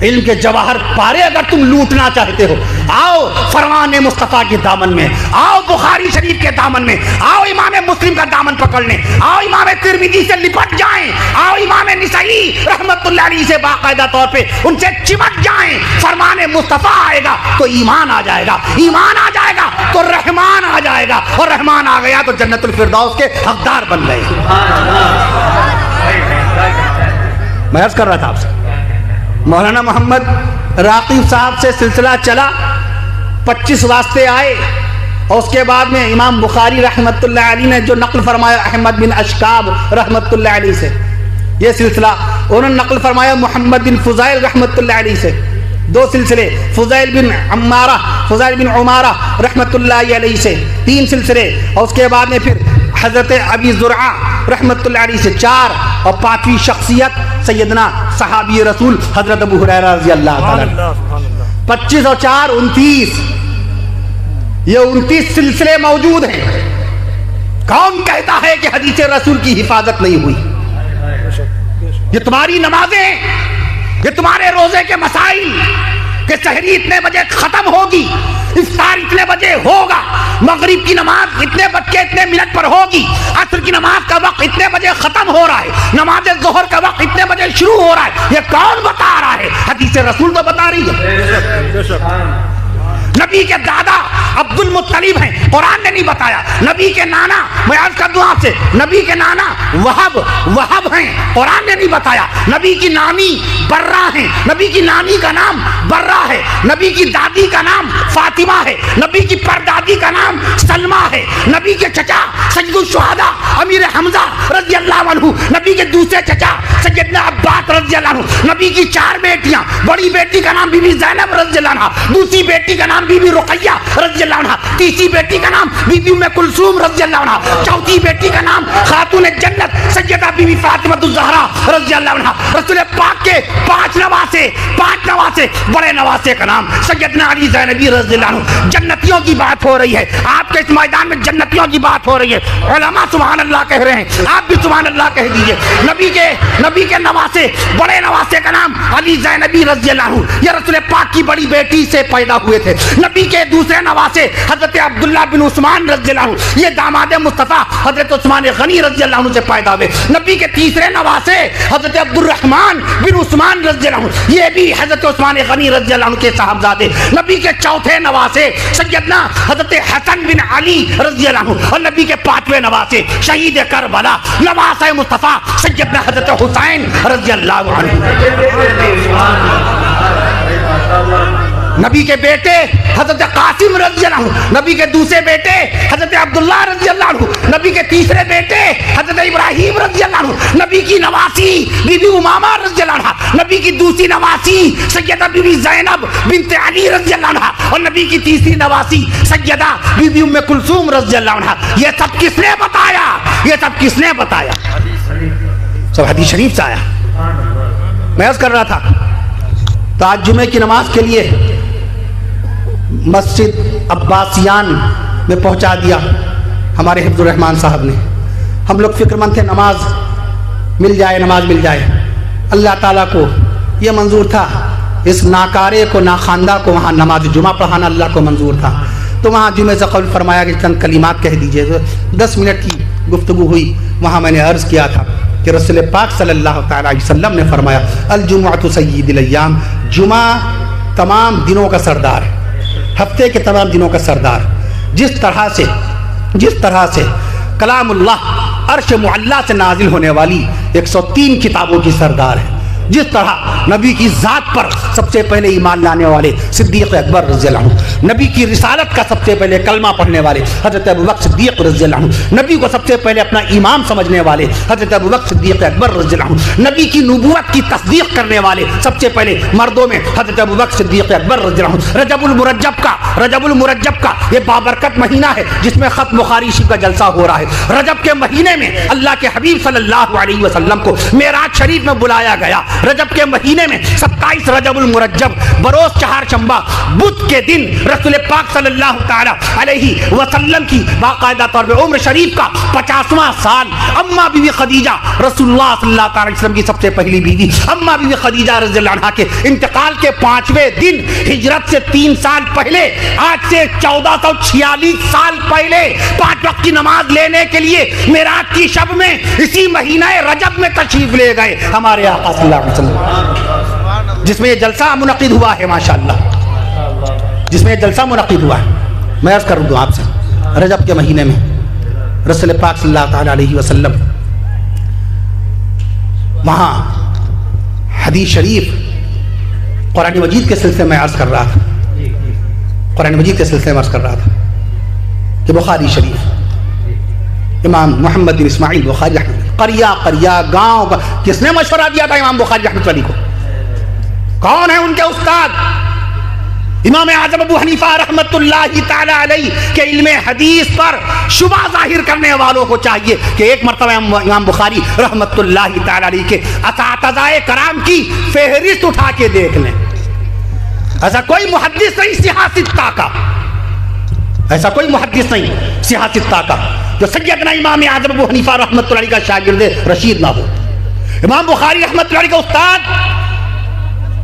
B: علم کے جواہر پارے اگر تم لوٹنا چاہتے ہو، آؤ فرمان مصطفیٰ کے دامن میں، آؤ بخاری شریف کے دامن میں، آؤ امام مسلم کا دامن پکڑ لیں، آؤ امام ترمذی سے لپٹ جائیں، آؤ امام نسائی رحمت اللہ علیہ سے باقاعدہ طور پہ ان سے چمٹ جائیں. فرمان مصطفیٰ آئے گا تو ایمان آ جائے گا، ایمان آ جائے گا تو رحمان آ جائے گا، اور رحمان آ گیا تو جنت الفردوس کے حقدار بن گئے. میں عرض کر رہا تھا آپ سے، مولانا محمد راقب صاحب سے سلسلہ چلا، 25 واسطے آئے، اور اس کے بعد میں امام بخاری رحمت اللہ علیہ نے جو نقل فرمایا احمد بن اشکاب رحمت اللہ علیہ سے، یہ سلسلہ انہوں نے نقل فرمایا محمد بن فضائل رحمت اللہ علیہ سے. 2 سلسلے فضائل بن عمارہ رحمت اللہ علیہ سے 3 سلسلے، اور اس کے بعد میں پھر حضرت ابی زرعہ رحمت اللہ علیہ سے 4، اور 5ویں شخصیت سیدنا صحابی رسول حضرت ابو ہریرہ رضی اللہ تعالیٰ. 25 اور 4 29، یہ 29 سلسلے موجود ہیں. کون کہتا ہے کہ حدیث رسول کی حفاظت نہیں ہوئی؟ یہ تمہاری نمازیں، یہ تمہارے روزے کے مسائل کہ سحری اتنے بجے ختم ہوگی، افطار اتنے بجے ہوگا، مغرب کی نماز اتنے بج کے اتنے منٹ پر ہوگی، عصر کی نماز کا وقت اتنے بجے ختم ہو رہا ہے، نماز ظہر کا وقت اتنے بجے شروع ہو رہا ہے، یہ کون بتا رہا ہے؟ حدیث رسول تو بتا رہی ہے. نبی کے دادا عبد المطلب ہیں، قرآن نے نہیں بتایا. نبی کے نانا، میں عرض کر دوں آپ سے، نبی کے نانا وہب ہیں، قرآن نے نہیں بتایا. نبی کی نانی برہ ہیں، نبی کی نانی کا نام برہ ہے. نبی کی دادی کا نام فاطمہ ہے. نبی کی پردادی کا نام سلمہ ہے. نبی کے چچا سید الشہداء امیر حمزہ رضی اللہ عنہ. نبی کے دوسرے چچا سیدنا عباس رضی اللہ عنہ. نبی کی 4 بیٹیاں، بڑی بیٹی کا نام بی بی زینب رضی اللہ عنہ، دوسری بیٹی کا نام بی بی رقیہ رضی اللہ عنہ، تیسری بیٹی کا نام بی بی ام کلثوم رضی اللہ عنہ، چوتھی بیٹی کا نام خاتون جنت سیدہ بی بی فاطمہ الزہرا رضی اللہ عنہ۔ رسول پاک کے پانچ نواسے، بڑے نواسے کا نام سیدنا علی زینبی رضی اللہ عنہ۔ جنتیوں کی بات ہو رہی ہے، آپ کے اس میدان میں جنتیوں کی بات ہو رہی ہے، علماء سبحان اللہ کہہ رہے ہیں، آپ بھی سبحان اللہ کہہ دیجئے۔ نبی کے نواسے، بڑے نواسے کا نام علی زینبی رضی اللہ عنہ، یہ رسول پاک کی بڑی بیٹی سے پیدا ہوئے تھے۔ نبی کے دوسرے نواسے حضرت عبداللہ بن عثمان رضی اللہ عنہ، یہ داماد مصطفیٰ حضرت عثمان غنی رضی اللہ عنہ سے پیدا ہوئے۔ نبی کے تیسرے نواسے حضرت عبد الرحمن بن عثمان رضی اللہ عنہ، یہ بھی حضرت عثمان غنی رضی اللہ عنہ کے صاحبزادے۔ نبی کے چوتھے نواسے سیدنا حضرت حسن بن علی رضی اللہ عنہ، اور نبی کے پانچویں نواسے شہید کربلا نواسہ مصطفیٰ سیدنا حضرت حسین رضی اللہ عنہ۔ نبی کے بیٹے حضرت قاسم رضی اللہ عنہ، نبی کے دوسرے بیٹے حضرت عبداللہ رضی اللہ عنہ، نبی کے تیسرے بیٹے حضرت ابراہیم رضی اللہ عنہ، نبی کی نواسی بی بی امامہ رضی اللہ عنہ، نبی کی دوسری نواسی سیدہ بی بی زینب بنت علی رضی اللہ عنہ، اور نبی کی تیسری نواسی سیدہ بی بی ام کلثوم رضی اللہ عنہ۔ یہ سب کس نے بتایا؟ یہ سب کس نے بتایا؟ سب حدیث شریف سے آیا۔ میں عرض کر رہا تھا تو آج جمعے کی نماز کے لیے مسجد عباسیان میں پہنچا دیا ہمارے حفظ الرحمان صاحب نے۔ ہم لوگ فکر مند تھے نماز مل جائے۔ اللہ تعالیٰ کو یہ منظور تھا، اس ناکارے کو ناخواندہ کو وہاں نماز جمعہ پڑھانا اللہ کو منظور تھا، تو وہاں جمعے سے قبل فرمایا کہ چند کلمات کہہ دیجئے۔ 10 منٹ کی گفتگو ہوئی، وہاں میں نے عرض کیا تھا کہ رسول پاک صلی اللہ تعالیٰ علیہ وسلم نے فرمایا الجمعۃ سید الايام، جمعہ تمام دنوں کا سردار ہے، ہفتے کے تمام دنوں کا سردار۔ جس طرح سے کلام اللہ عرش معلیٰ سے نازل ہونے والی 103 کتابوں کی سردار ہے، جس طرح نبی کی ذات پر سب سے پہلے ایمان لانے والے صدیق اکبر رضی اللہ عنہ، نبی کی رسالت کا سب سے پہلے کلمہ پڑھنے والے حضرت ابوبکر صدیق رضی اللہ عنہ، نبی کو سب سے پہلے اپنا امام سمجھنے والے حضرت ابوبکر صدیق اکبر رضی اللہ عنہ، نبی کی نبوت کی تصدیق کرنے والے سب سے پہلے مردوں میں حضرت ابوبکر صدیق اکبر رضی اللہ عنہ۔ رجب المرجب کا یہ بابرکت مہینہ ہے جس میں ختم بخاری شریف کا جلسہ ہو رہا ہے۔ رجب کے مہینے میں اللہ کے حبیب صلی اللہ علیہ وسلم کو معراج شریف میں بلایا گیا۔ رجب کے مہینے میں 27 رجب المرجب بروز چہارشنبہ بدھ کے دن رسول پاک صلی اللہ تعالی علیہ وسلم کی باقاعدہ طور پہ عمر شریف کا 50واں سال، اماں بی بی خدیجہ رسول اللہ صلی اللہ تعالی وسلم کی سب سے پہلی بیوی اماں بی بی خدیجہ رضی اللہ عنہا کے انتقال کے 5ویں دن ہجرت سے 3 سال پہلے، آج سے 1446 سال پہلے 5 وقت کی نماز لینے کے لیے معراج کی شب میں اسی مہینہ رجب میں تشریف لے گئے ہمارے آقا صلی اللہ علیہ وسلم، جس میں یہ جلسہ منعقد ہوا ہے ماشاءاللہ، جس میں یہ جلسہ منعقد ہوا ہے۔ میں عرض کر دوں آپ سے، رجب کے مہینے میں رسول پاک صلی اللہ تعالی علیہ وسلم وہاں حدیث شریف قرآن مجید کے سلسلے میں عرض کر رہا تھا، کہ بخاری شریف امام محمد بن اسماعیل بخاری رحمۃ اللہ، قریہ گاؤں، کس نے مشورہ دیا تھا امام بخاری رحمۃ اللہ کو؟ کون ہے ان کے استاد؟ امام اعظم ابو حنیفہ رحمۃ اللہ تعالی علیہ کے علم حدیث پر شبہ ظاہر کرنے والوں کو چاہیے کہ ایک مرتبہ امام بخاری رحمۃ اللہ تعالی علیہ کے اساتذہ کرام کی فہرست اٹھا کے دیکھ لیں۔ ایسا کوئی محدث نہیں سیاست کا جو سیدنا امام اعظم ابو حنیفہ رحمۃ اللہ علیہ کا شاگرد رشید نہ ہو۔ امام بخاری رحمۃ اللہ علیہ کا استاد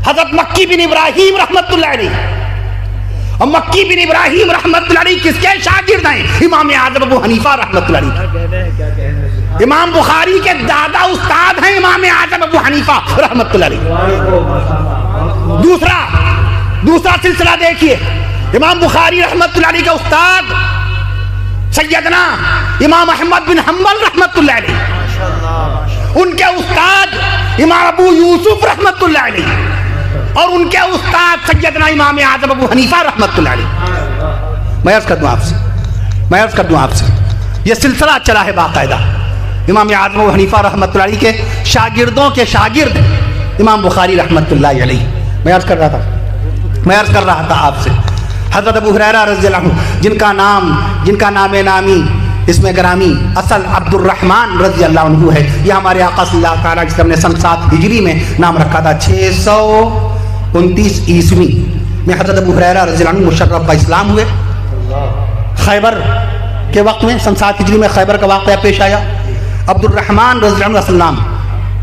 B: حضرت مکی بن ابراہیم رحمۃ اللہ علیہ، اور مکی بن ابراہیم رحمۃ اللہ علیہ کس کے شاگرد ہیں؟ امام اعظم ابو حنیفہ رحمۃ اللہ علیہ۔ امام بخاری کے دادا استاد ہیں امام اعظم ابو حنیفہ رحمۃ اللہ علیہ۔ دوسرا سلسلہ دیکھیے، امام بخاری رحمۃ اللہ علیہ کے استاد سیدنا امام احمد بن حنبل رحمۃ اللہ علیہ، ان کے استاد امام ابو یوسف رحمۃ اللہ علیہ، اور ان کے استاد سیدنا امام اعظم ابو حنیفہ رحمۃ اللہ علیہ۔ میں عرض کر دوں آپ سے یہ سلسلہ چلا ہے باقاعدہ، امام اعظم ابو حنیفہ رحمۃ اللہ علیہ کے شاگردوں کے شاگرد امام بخاری رحمۃ اللہ علیہ۔ میں عرض کر رہا تھا آپ سے، حضرت ابو ہریرہ رضی اللہ عنہ جن کا نام نامی اس میں گرامی اصل عبد الرحمن رضی اللہ عنہ ہے، یہ ہمارے آقا صلی اللہ تعالیٰ علیہ وسلم نے سن 7 ہجری میں نام رکھا تھا۔ 629 عیسوی میں حضرت ابو ہریرہ رضی اللہ عنہ مشرف کا اسلام ہوئے۔ خیبر کے وقت میں سن 7 ہجری میں خیبر کا واقعہ پیش آیا۔ عبد الرحمن رضی اللہ عنہ کا نام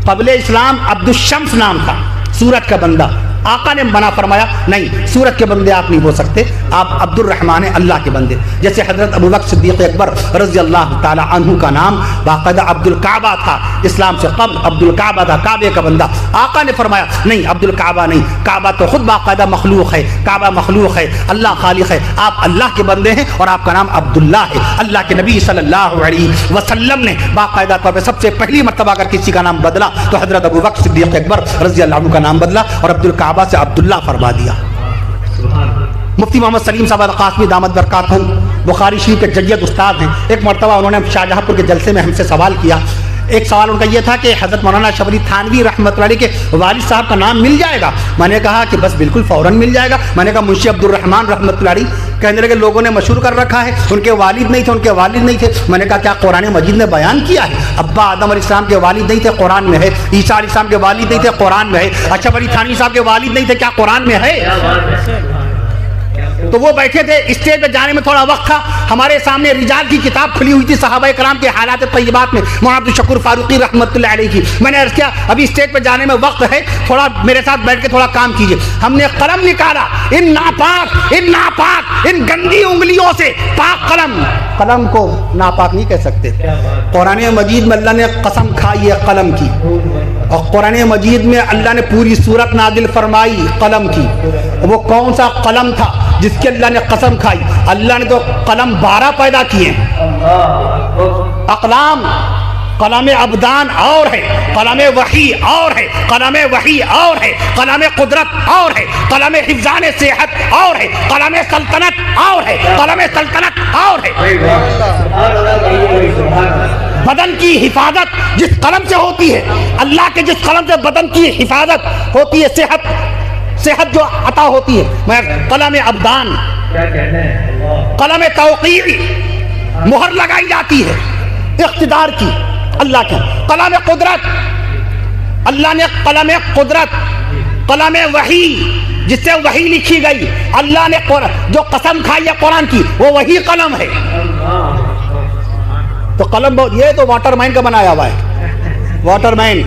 B: قبل اسلام عبد الشمس نام تھا، سورج کا بندہ۔ آقا نے منع فرمایا نہیں، سورج کے بندے آپ نہیں بول سکتے، آپ عبد الرحمن ہیں، اللہ کے بندے۔ جیسے حضرت ابو بکر صدیق اکبر رضی اللہ تعالی عنہ کا نام باقاعدہ عبد الکعبہ تھا، اسلام سے قبل عبد الکعبہ تھا، کعبے کا بندہ۔ آقا نے فرمایا نہیں، عبد الکعبہ نہیں، کعبہ تو خود باقاعدہ مخلوق ہے، کعبہ مخلوق ہے، اللہ خالق ہے، آپ اللہ کے بندے ہیں اور آپ کا نام عبداللہ ہے۔ اللہ کے نبی صلی اللہ علیہ وسلم نے باقاعدہ طور پہ سب سے پہلی مرتبہ اگر کسی کا نام بدلا تو حضرت ابو بکر صدیق اکبر رضی اللہ عنہ کا نام بدلا اور عبد الکعبہ سے عبداللہ فرما دیا۔ مفتی محمد سلیم صاحب القاسمی دامت برکاتہم بخاری شریف کے جید استاد ہیں۔ ایک مرتبہ انہوں نے شاہجہاں پور کے جلسے میں ہم سے سوال کیا۔ ایک سوال ان کا یہ تھا کہ حضرت مولانا شبلی تھانوی رحمۃ اللہ علیہ کے والد صاحب کا نام مل جائے گا؟ میں نے کہا کہ بس بالکل فوراً مل جائے گا۔ میں نے کہا منشی عبد الرحمن رحمۃ اللہ علیہ کہنے لگے لوگوں نے مشہور کر رکھا ہے، ان کے والد نہیں تھے، ان کے والد نہیں تھے۔ میں نے کہا کیا قرآن مجید نے بیان کیا ہے؟ ابا آدم علیہ السلام کے والد نہیں تھے، قرآن میں ہے۔ عیسیٰ علیہ السلام کے والد نہیں تھے، قرآن میں ہے۔ اشرف علی تھانوی صاحب کے والد نہیں تھے، کیا قرآن میں ہے؟ تو وہ بیٹھے تھے، اسٹیج پہ جانے میں تھوڑا وقت تھا، ہمارے سامنے رجال کی کتاب کھلی ہوئی تھی صحابہ کرام کے حالات طیبات میں، مولانا عبد الشکور فاروقی رحمۃ اللہ علیہ کی۔ میں نے عرض کیا ابھی اسٹیج پہ جانے میں وقت ہے، تھوڑا میرے ساتھ بیٹھ کے تھوڑا کام کیجیے۔ ہم نے قلم نکالا، ان ناپاک ان گندی انگلیوں سے پاک قلم کو ناپاک نہیں کہہ سکتے۔ قرآن مجید میں اللہ نے قسم کھائی ہے قلم کی، اور قرآن مجید میں اللہ نے پوری سورت نازل فرمائی قلم کی۔ وہ کون سا قلم تھا جس کی اللہ نے قسم کھائی؟ اللہ نے تو قلم 12 پیدا کیے ہیں۔ اقلام، قلم ابدان اور ہے، قلم وحی اور ہے، قلم وحی اور ہے، قلم قدرت اور ہے، قلم حفظان صحت اور ہے، قلم سلطنت اور ہے، قلم سلطنت اور ہے۔ بدن کی حفاظت جس قلم سے ہوتی ہے، اللہ کے جس قلم سے بدن کی حفاظت ہوتی ہے، صحت جو عطا ہوتی ہے، میں قلم ابدان، قلم توقیعی، مہر لگائی جاتی ہے اقتدار کی اللہ کے۔ قلم قدرت، اللہ نے قلم قدرت، قلم وحی جس سے وحی لکھی گئی، اللہ نے جو قسم کھائی ہے قرآن کی، وہ وہی قلم ہے۔ تو قلم یہ تو واٹر مین کا بنایا ہوا ہے، واٹر مین،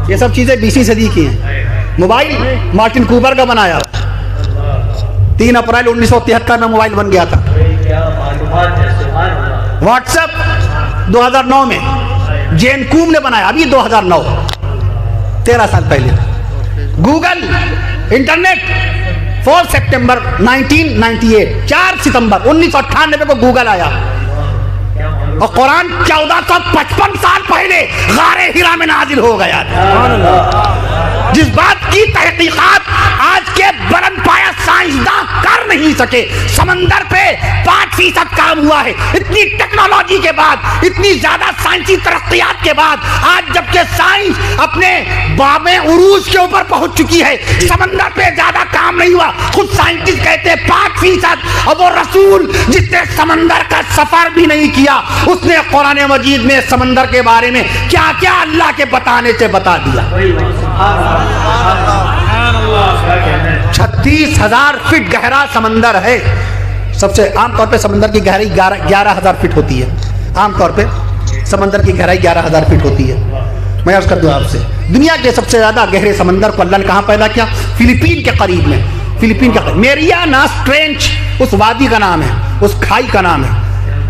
B: یہ سب چیزیں 20ویں صدی کی ہیں۔ موبائل مارٹن کوبر کا بنایا، 3 اپریل 1973 میں موبائل بن گیا تھا۔ واٹس ایپ 2009 میں جین کوم نے بنایا، ابھی 2009، 13 سال پہلے۔ گوگل انٹرنیٹ 4 سپٹمبر 1998، 4 ستمبر 1998 کو گوگل آیا، اور قرآن 1455 سال پہلے غار ہرا میں نازل ہو گیا تھا۔ جس بات کی تحقیقات آج کے بلند پایا سائنسداں کر نہیں سکے، سمندر پہ 5% کام ہوا ہے۔ اتنی ٹیکنالوجی کے بعد، اتنی زیادہ سائنسی ترقیات کے بعد، آج جبکہ سائنس اپنے باب عروج کے اوپر پہنچ چکی ہے، سمندر پہ زیادہ کام نہیں ہوا۔ خود سائنٹسٹ کہتے ہیں 5%، اور وہ رسول جس نے سمندر کا سفر بھی نہیں کیا، اس نے قرآن مجید میں سمندر کے بارے میں کیا کیا اللہ کے بتانے سے بتا دیا۔ 36,000 فٹ گہرا سمندر ہے۔ سب سے عام طور پہ سمندر کی گہرائی 11,000 فٹ ہوتی ہے، عام طور پہ سمندر کی گہرائی 11,000 فٹ ہوتی ہے۔ میں عرض کر دوں آپ سے، دنیا کے سب سے زیادہ گہرے سمندر کو اللہ نے کہاں پیدا کیا؟ فلپین کے قریب میں، فلپین کے قریب میریاناس ٹرینچ اس وادی کا نام ہے، اس کھائی کا نام ہے،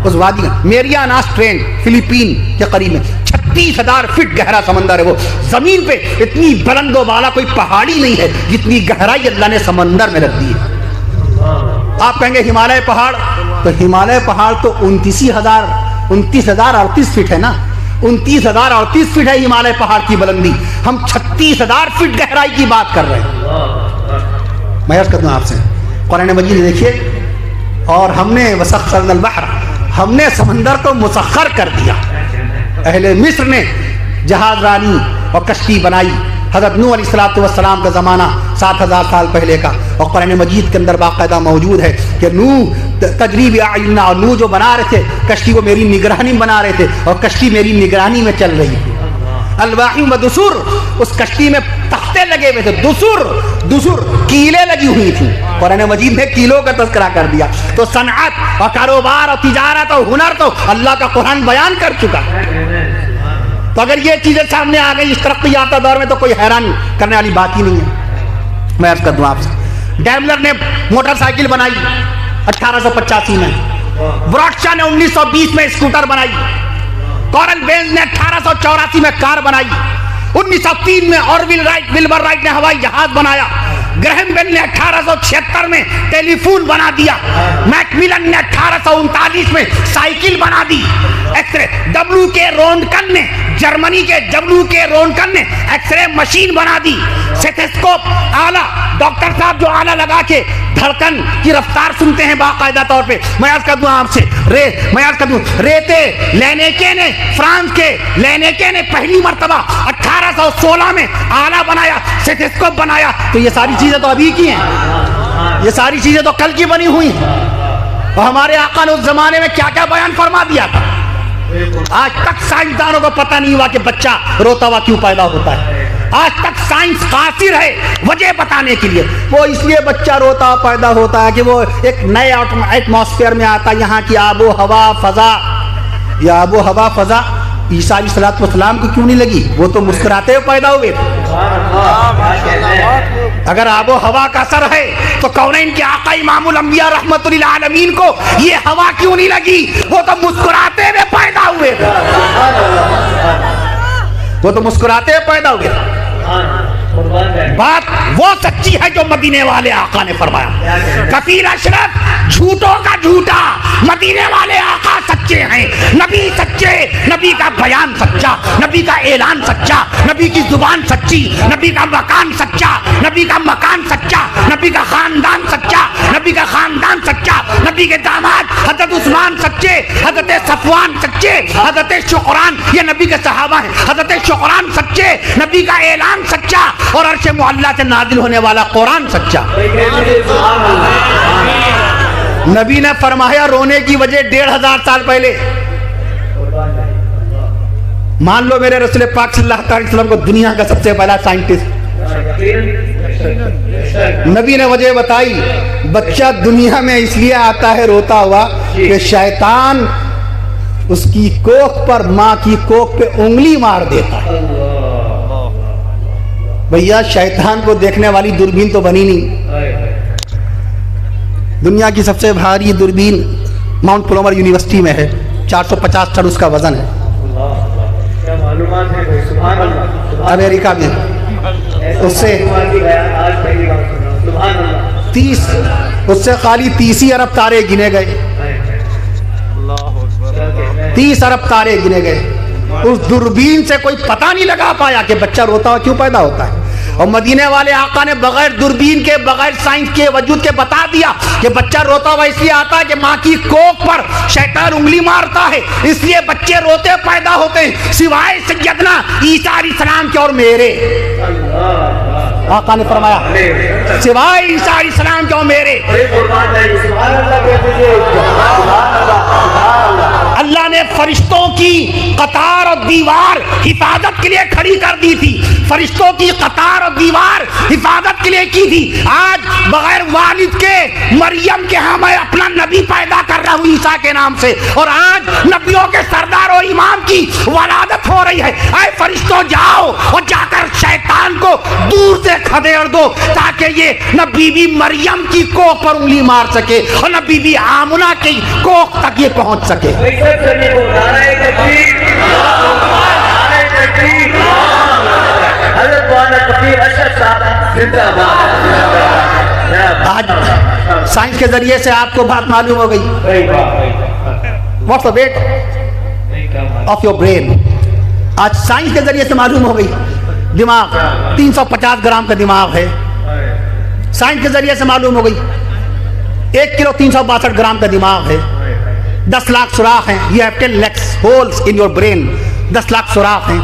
B: اس وادی کا میریاناس ٹرینچ فلپین کے قریب میں 36,000 فٹ گہرا سمندر ہے۔ وہ زمین پہ اتنی بلند و بالا کوئی پہاڑی نہیں ہے جتنی گہرائی اللہ نے سمندر میں رکھ دی ہے۔ آپ کہیں گے ہمالیہ پہاڑ، تو ہمالیہ پہاڑ تو 29,038 فٹ ہے نا، 29,038 فٹ ہے ہمالیہ پہاڑ کی بلندی، ہم 36,000 فٹ گہرائی کی بات کر رہے ہیں۔ میں عرض کرتا ہوں آپ سے، قرآن مجید دیکھیے، اور ہم نے وسخرنا البحر، ہم نے سمندر کو مسخر کر دیا۔ اہل مصر نے جہاز رانی اور کشتی بنائی،
C: حضرت نوح علیہ السلام کا زمانہ 7000 سال پہلے کا، اور قرآن مجید کے اندر باقاعدہ موجود ہے کہ نوح تجریب اعیننا، اور نوح جو بنا رہے تھے کشتی کو میری نگرانی میں بنا رہے تھے، اور کشتی میری نگرانی میں چل رہی تھی۔ الواحی و دسر، اس کشتی میں تختے لگے ہوئے تھے، دسر کیلیں لگی ہوئی تھی۔ قرآن مجید نے کیلوں کا تذکرہ کر دیا۔ تو صنعت اور کاروبار اور تجارت اور ہنر تو اللہ کا قرآن بیان کر چکا۔ تو اگر یہ چیزیں سامنے آ گئی اس ترقی یافتہ دور میں تو کوئی حیران کرنے والی بات ہی نہیں ہے۔ میں عرض کر دوں آپ سے، ڈیملر نے موٹر سائیکل بنائی 1885 میں، براڈشاہ نے 1920 میں اسکوٹر بنائی، کارل بینز نے 1884 میں کار بنائی، 1903 میں ولبر رائٹ نے ہوائی جہاز بنایا، گرہم بیل نے 1876 میں ٹیلی فون بنا دیا، میک ملن نے 1839 میں سائیکل بنا دی، جرمنی کے WK رونکن نے ایکس رے مشین بنا دی، سیتھسکوپ آلہ، ڈاکٹر صاحب جو آلہ لگا کے دھڑکن کی رفتار سنتے ہیں باقاعدہ طور پہ۔ میں عرض کر دوں آپ سے، ریتے لینیکے نے، فرانس کے لینیکے نے پہلی مرتبہ 1816 میں آلہ بنایا، سیتھسکوپ بنایا۔ تو یہ ساری چیزیں تو ابھی کی ہیں، یہ ساری چیزیں تو کل کی بنی ہوئی ہیں، اور ہمارے آقا نے اس زمانے میں کیا کیا بیان فرما دیا تھا۔ آج تک سائنسدانوں کو پتہ نہیں ہوا کہ بچہ روتا ہوا کیوں پیدا ہوتا ہے، آج تک سائنس قاصر ہے وجہ بتانے کے لیے۔ وہ اس لیے بچہ روتا پیدا ہوتا ہے کہ وہ ایک نئے ایٹماسفیئر میں آتا ہے، یہاں کی آب و ہوا فضا، یہ آب و ہوا فضا عیسیٰ علیہ السلام کو کیوں نہیں لگی؟ وہ تو مسکراتے ہوئے پیدا ہوئے تھے۔ اگر آب و ہوا کا اثر ہے تو کونین کے آقا امام الانبیاء رحمت للعالمین کو یہ ہوا کیوں نہیں لگی؟ وہ تو مسکراتے ہوئے پیدا ہوئے تھے، وہ تو مسکراتے ہوئے پیدا ہوئے تھے۔ بات وہ سچی ہے جو مدینے والے آقا نے فرمایا۔ کفیل اشرف جھوٹوں کا جھوٹا، مدینے والے آقا سچے ہیں، نبی سچے، نبی کا بیان سچا، نبی کا اعلان سچا، نبی کی زبان سچی، نبی کا مکان سچا، نبی کا مکان سچا، نبی کا خاندان سچا، نبی کا خاندان سچا، نبی کے داماد حضرت عثمان سچے، حضرت صفوان سچے، حضرت شقران یہ نبی کے صحابہ ہیں، حضرت شقران سچے، نبی کا اعلان سچا، اور عرش معلی سے نازل ہونے والا قرآن سچا۔ نبی نے فرمایا رونے کی وجہ 1500 سال پہلے، مان لو میرے رسول پاک صلی اللہ علیہ وسلم کو دنیا کا سب سے پہلا سائنٹسٹ، نبی نے وجہ بتائی، بچہ دنیا میں اس لیے آتا ہے روتا ہوا کہ شیطان اس کی کوکھ پر، ماں کی کوکھ پہ انگلی مار دیتا ہے۔ بھیا شیطان کو دیکھنے والی دوربین تو بنی نہیں، دنیا کی سب سے بھاری دوربین ماؤنٹ پلومر یونیورسٹی میں ہے، 450 ٹن اس کا وزن ہے، امریکہ میں۔ اس سے خالی 30 ارب تارے گنے گئے، 30 ارب تارے گنے گئے۔ اس دوربین سے کوئی پتہ نہیں لگا پایا کہ بچہ روتا ہوا کیوں پیدا ہوتا ہے، اور مدینے والے آقا نے بغیر دوربین کے، بغیر سائنس کے وجود کے بتا دیا کہ بچہ روتا ہوا اس لیے آتا ہے کہ ماں کی کوکھ پر شیطان انگلی مارتا ہے، اس لیے بچے روتے پیدا ہوتے ہیں، سوائے سیدنا عیسیٰ علیہ السلام کے اور میرے۔ آقا نے فرمایا سوائے عیسیٰ علیہ السلام کے اور میرے۔ اللہ نے فرشتوں کی قطار اور دیوار حفاظت کے لیے کھڑی کر دی تھی، فرشتوں کی قطار اور دیوار حفاظت کے لیے کی تھی۔ آج بغیر والد کے مریم کے ہاں میں اپنا نبی پیدا کر رہا ہوں عیسیٰ کے نام سے، اور آج نبیوں کے سردار و امام کی ولادت ہو رہی ہے۔ اے فرشتوں جاؤ اور جا کر شیطان کو دور سے کھدیڑ دو تاکہ یہ نہ بی بی مریم کی کوکھ پر انگلی مار سکے اور نہ بی بی آمنہ کی کوکھ تک یہ پہنچ سکے۔ آج سائنس کے ذریعے سے آپ کو بات معلوم ہو گئی، what's the weight of your brain. آج سائنس کے ذریعے سے معلوم ہو گئی دماغ 350 گرام کا دماغ ہے، سائنس کے ذریعے سے معلوم ہو گئی 1 کلو 362 گرام کا دماغ ہے، 10 لاکھ سوراخ ہیں، you have 10 lakhs holes in your brain، 10 lakh سوراخ ہیں،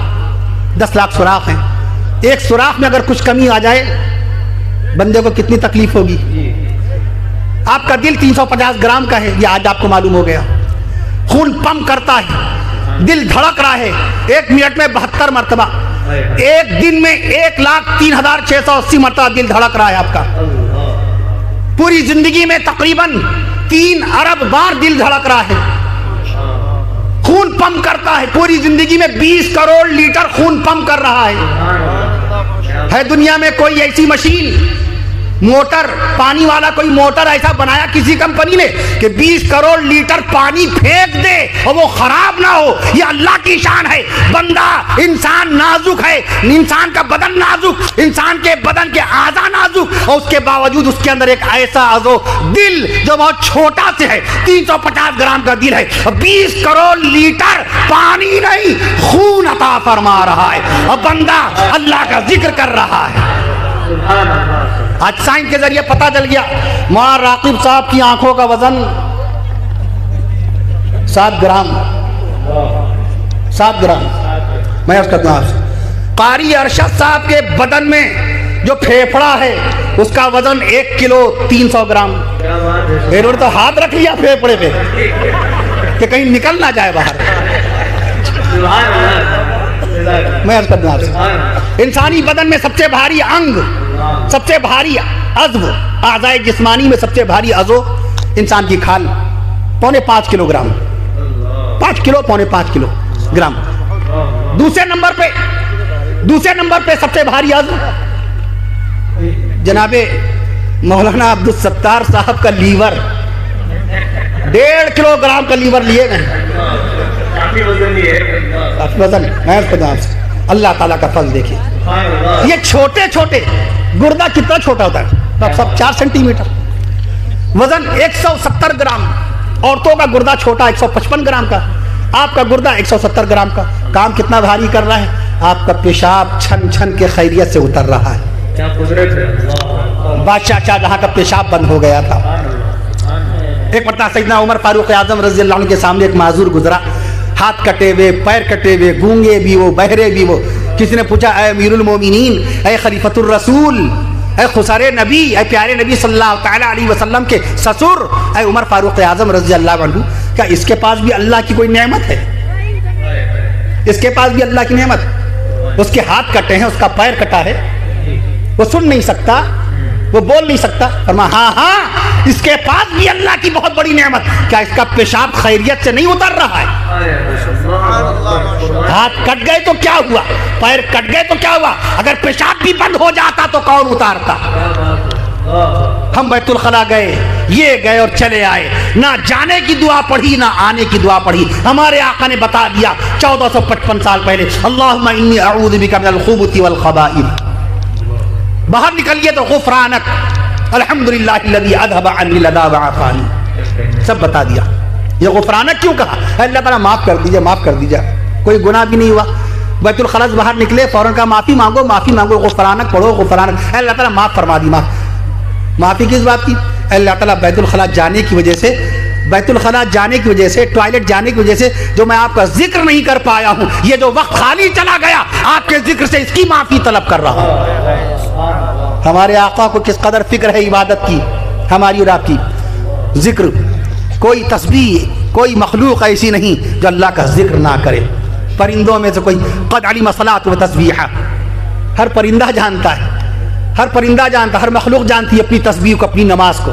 C: 10 لاکھ سوراخ ہیں، ایک سوراخ میں اگر کچھ کمی آ جائے بندے کو کتنی تکلیف ہوگی. آپ کا دل 350 گرام کا ہے، یہ آج آپ کو معلوم ہو گیا. خون پمپ کرتا ہے، دل دھڑک رہا ہے 1 منٹ میں 72 مرتبہ، ایک دن میں 1,03,680 مرتبہ دل دھڑک رہا ہے آپ کا. پوری زندگی میں تقریباً 3 ارب بار دل دھڑک رہا ہے. خون پمپ کرتا ہے، پوری زندگی میں 20 کروڑ لیٹر خون پمپ کر رہا ہے دنیا میں کوئی ایسی مشین، موٹر، پانی والا کوئی موٹر ایسا بنایا کسی کمپنی نے کہ 20 کروڑ لیٹر پانی پھینک دے اور وہ خراب نہ ہو؟ یہ اللہ کی شان ہے. بندہ انسان نازک ہے، انسان کا بدن نازک، انسان کے بدن کے اعضاء نازک، اور اس کے باوجود اس کے اندر ایک ایسا عضو دل جو بہت چھوٹا سے ہے، 350 گرام کا دل ہے، 20 کروڑ لیٹر پانی نہیں خون عطا فرما رہا ہے، اور بندہ اللہ کا ذکر کر رہا ہے. آج سائنس کے ذریعے پتا چل گیا مولانا راقب صاحب کی آنکھوں کا وزن 7 گرام. 7 گرام. میں اس کا آپ سے قاری ارشد صاحب کے بدن میں جو پھیپھڑا ہے اس کا وزن 1 کلو 300 گرام. انہوں نے تو ہاتھ رکھ لیا پھیپھڑے پہ کہ کہیں نکل نہ جائے باہر. میں اس کا آپ سے انسانی بدن میں سب سے بھاری انگ، سب سے بھاری عضو، اعضائے جسمانی میں سب سے بھاری عضو انسان کی کھال، 4.5 کلو گرام. 5 کلو 4.5 کلو گرام. دوسرے نمبر پہ سب سے بھاری عضو جناب مولانا عبدالستار صاحب کا لیور. 1.5 کلو گرام کا لیور لیے گئے. میں اس کو اللہ تعالیٰ کا فضل دیکھیے. یہ چھوٹے چھوٹے گردہ کتنا چھوٹا ہوتا ہے؟ سب 4 سینٹی میٹر. وزن 170 گرام. عورتوں کا گردہ چھوٹا 155 گرام کا، آپ کا گردہ 170 گرام کا. کام کتنا بھاری کر رہا ہے؟ آپ کا پیشاب چھن چھن کے خیریت سے اتر رہا ہے. بادشاہ شاہجہاں کا پیشاب بند ہو گیا تھا. ایک مرتبہ سیدنا عمر فاروق اعظم رضی اللہ عنہ کے سامنے ایک معذور گزرا، ہاتھ کٹے ہوئے، پیر کٹے ہوئے، گونگے بھی وہ، بہرے بھی وہ. کسی نے پوچھا اے امیر المومنین، اے خلیفۃ الرسول، اے خسر نبی، اے پیارے نبی صلی اللہ تعالیٰ علیہ وسلم کے سسر، اے عمر فاروق اعظم رضی اللہ عنہ، کیا اس کے پاس بھی اللہ کی کوئی نعمت ہے؟ اس کے پاس بھی اللہ کی نعمت؟ اس کے ہاتھ کٹے ہیں، اس کا پیر کٹا ہے، وہ سن نہیں سکتا، وہ بول نہیں سکتا. فرمایا ہاں اس کے پاس بھی اللہ کی بہت بڑی نعمت. کیا اس کا پیشاب خیریت سے نہیں اتر رہا ہے؟ ہاتھ کٹ گئے تو کیا ہوا، پیر کٹ گئے تو کیا ہوا، اگر پیشاب بھی بند ہو جاتا تو کون اتارتا؟ ہم بیت الخلا گئے، یہ گئے اور چلے آئے، نہ جانے کی دعا پڑھی نہ آنے کی دعا پڑھی. ہمارے آقا نے بتا دیا 1455 سال پہلے، اللہم انی اعوذ بک من الخبث والخبائث. باہر نکلیے تو غفرانک الحمدللہ الذی اذھب عنی الادی وعافانی. سب بتا دیا. یہ غفرانک کیوں کہا؟ اللہ تعالیٰ معاف کر دیجئے، معاف کر دیجئے، کوئی گناہ بھی نہیں ہوا. بیت الخلا سے باہر نکلے فوراً کہا معافی مانگو، معافی مانگو، غفرانک پڑھو، غفرانک. اللہ تعالیٰ معاف فرما دی. معافی کس بات کی؟ اللہ تعالیٰ بیت الخلا جانے کی وجہ سے، بیت الخلا جانے کی وجہ سے، ٹوائلٹ جانے کی وجہ سے جو میں آپ کا ذکر نہیں کر پایا ہوں، یہ جو وقت خالی چلا گیا آپ کے ذکر سے، اس کی معافی طلب کر رہا ہوں. ہمارے آقا کو کس قدر فکر ہے عبادت کی، ہماری اور آپ کی. ذکر، کوئی تسبیح، کوئی مخلوق ایسی نہیں جو اللہ کا ذکر نہ کرے. پرندوں میں سے کوئی قد علم صلاۃ و تسبیح، ہر پرندہ جانتا ہے، ہر پرندہ جانتا، ہر مخلوق جانتی ہے اپنی تسبیح کو، اپنی نماز کو.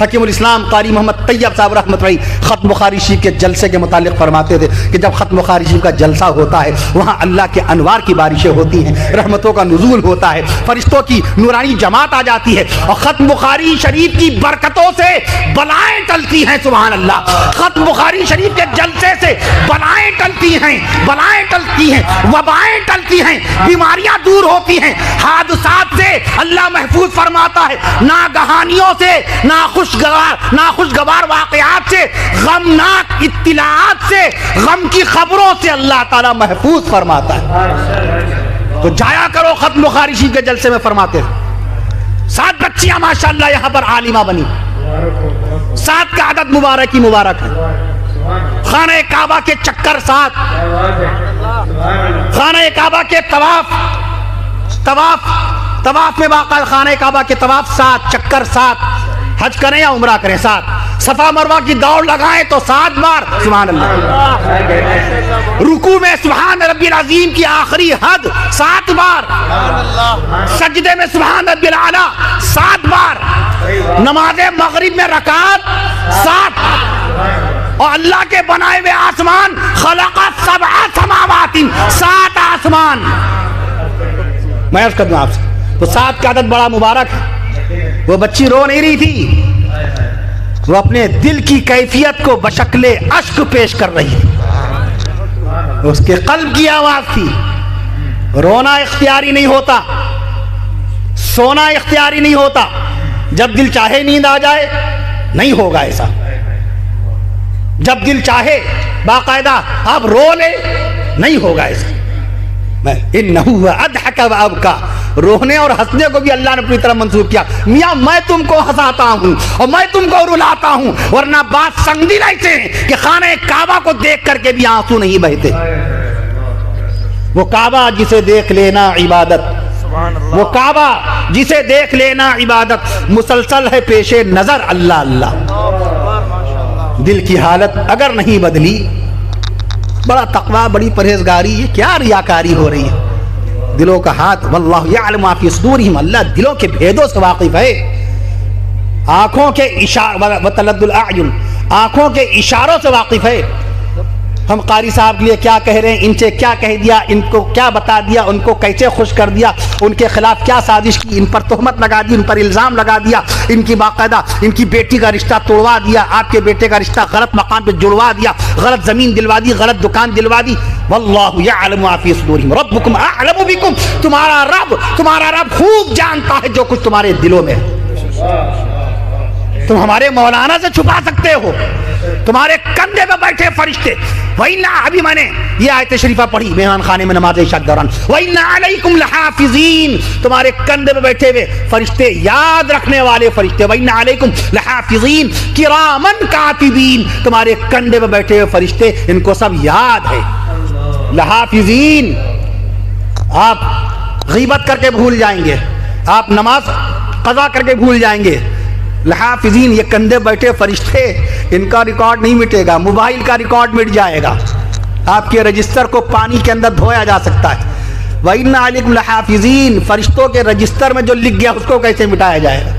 C: حکیم الاسلام قاری محمد طیب صاحب رحمۃ اللہ ختم بخاری شریف کے جلسے کے متعلق فرماتے تھے کہ جب ختم بخاری شریف کا جلسہ ہوتا ہے وہاں اللہ کے انوار کی بارشیں ہوتی ہیں، رحمتوں کا نزول ہوتا ہے، فرشتوں کی نورانی جماعت آ جاتی ہے، اور ختم بخاری شریف کی برکتوں سے بلائیں ٹلتی ہیں. سبحان اللہ. ختم بخاری شریف کے جلسے سے بلائیں ٹلتی ہیں، بلائیں ٹلتی ہیں، وبائیں ٹلتی ہیں، بیماریاں دور ہوتی ہیں، حادثات سے اللہ محفوظ فرماتا ہے، ناگہانیوں سے، ناخوشگوار واقعات سے، غمناک اطلاعات سے، غم کی خبروں سے اللہ تعالیٰ محفوظ فرماتا ہے. تو جایا کرو ختم بخاری شریف کے جلسے میں. فرماتے ہیں 7 بچیاں ماشاءاللہ یہاں پر عالمہ بنی، 7 کا عدد مبارک ہی مبارک ہے. خانہ کعبہ کے چکر 7، خانہ کعبہ کے طواف طواف میں باقاعدہ خانہ کعبہ کے طواف 7 چکر 7، حج کریں یا عمرہ کریں 7، صفا مروہ کی دوڑ لگائیں تو 7 بار سبحان اللہ، رکوع میں سبحان ربی العظیم کی آخری حد 7 بار، سجدے میں سبحان ربی الاعلیٰ 7 بار، نماز مغرب میں رکعت 7، اور اللہ کے بنائے ہوئے آسمان خلق 7 سماوات 7 آسمان. میں عرض کر دوں آپ سے تو 7 کا عدد بڑا مبارک ہے. وہ بچی رو نہیں رہی تھی، وہ اپنے دل کی کیفیت کو بشکل اشک پیش کر رہی تھی، اس کے قلب کی آواز تھی. رونا اختیاری نہیں ہوتا، سونا اختیاری نہیں ہوتا، جب دل چاہے نیند آ جائے نہیں ہوگا ایسا، جب دل چاہے باقاعدہ آپ رو لے نہیں ہوگا ایسا. انہو اضحک و ابکا، رونے اور ہنسنے کو بھی اللہ نے اپنی طرف منسوخ کیا. میاں میں تم کو ہنساتا ہوں اور میں تم کو رلاتا ہوں، ورنہ بات سنگ دل ایسے ہیں کہ خانہ کعبہ کو دیکھ کر کے بھی آنسو نہیں بہتے. وہ کعبہ جسے دیکھ لینا عبادت، وہ کعبہ جسے دیکھ لینا عبادت، مسلسل ہے پیش نظر اللہ اللہ. دل کی حالت اگر نہیں بدلی، بڑا تقوی بڑی پرہیزگاری، یہ کیا ریاکاری ہو رہی ہے. دلوں کا ہاتھ واللہ یعلم ما فی صدورہم، اللہ دلوں کے بھیدوں سے واقف ہے. آنکھوں کے اشاروں وتلد الاعین، آنکھوں کے اشاروں سے واقف ہے. ہم قاری صاحب کے لیے کیا کہہ رہے ہیں، ان سے کیا کہہ دیا، ان کو کیا بتا دیا، ان کو کیسے خوش کر دیا، ان کے خلاف کیا سازش کی، ان پر تہمت لگا دی، ان پر الزام لگا دیا، ان کی باقاعدہ ان کی بیٹی کا رشتہ توڑوا دیا، آپ کے بیٹے کا رشتہ غلط مقام پہ جڑوا دیا، غلط زمین دلوا دی، غلط دکان دلوا دی. واللہ یعلم ما فی صدورہم ربکم اعلم بکم، تمہارا رب خوب جانتا ہے جو کچھ تمہارے دلوں میں ہے. تم ہمارے مولانا سے چھپا سکتے ہو، تمہارے کندھے پہ بیٹھے فرشتے. وَإِنَّا، ابھی میں نے یہ آیت شریفہ پڑھی مہمان خانے میں نماز عشاء کے دوران، وَإِنَّا عَلَيْكُمْ لَحَافِظِينَ، تمہارے کندھے پہ بیٹھے ہوئے فرشتے، یاد رکھنے والے فرشتے. وَإِنَّا عَلَيْكُمْ لَحَافِظِينَ كِرَامًا كَاتِبِينَ، تمہارے کندھے پہ بیٹھے ہوئے فرشتے، ان کو سب یاد ہے. لحافظین، آپ غیبت کر کے بھول جائیں گے، آپ نماز قضا کر کے بھول جائیں گے. لحافظین، یہ کندھے بیٹھے فرشتے، ان کا ریکارڈ نہیں مٹے گا، موبائل کا ریکارڈ مٹ جائے گا، آپ کے رجسٹر کو پانی کے اندر دھویا جا سکتا ہے. وَإِنَّ عَلَيْكُمْ لَحَافِظِينَ، فرشتوں کے رجسٹر میں جو لکھ گیا اس کو کیسے مٹایا جائے گا.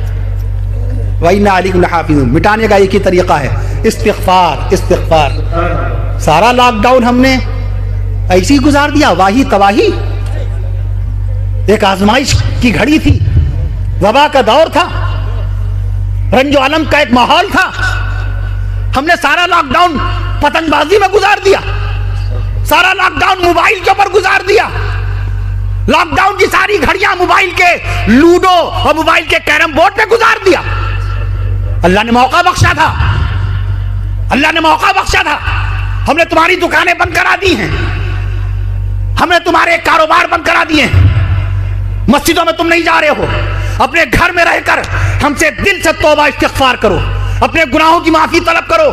C: وَإِنَّ عَلَيْكُمْ لَحَافِظِينَ، مٹانے کا ایک ہی طریقہ ہے، استغفار. سارا لاک ڈاؤن ہم نے ایسی گزار دیا، واہی تباہی. ایک آزمائش کی گھڑی تھی، وبا کا دور تھا، رنج و علم کا ایک ماحول تھا، ہم نے سارا لاک ڈاؤن پتنگ بازی میں گزار دیا، سارا لاک ڈاؤن موبائل کے اوپر گزار دیا. لاک ڈاؤن کی ساری گھڑیاں موبائل کے لوڈو اور موبائل کے کیرم بورڈ پہ گزار دیا. اللہ نے موقع بخشا تھا، اللہ نے موقع بخشا تھا. ہم نے تمہاری دکانیں بند کرا دی ہیں، ہم نے تمہارے کاروبار بند کرا دیے ہیں، مسجدوں میں تم نہیں جا رہے ہو. اپنے گھر میں رہ کر ہم سے دل سے توبہ استغفار کرو، اپنے گناہوں کی معافی طلب کرو.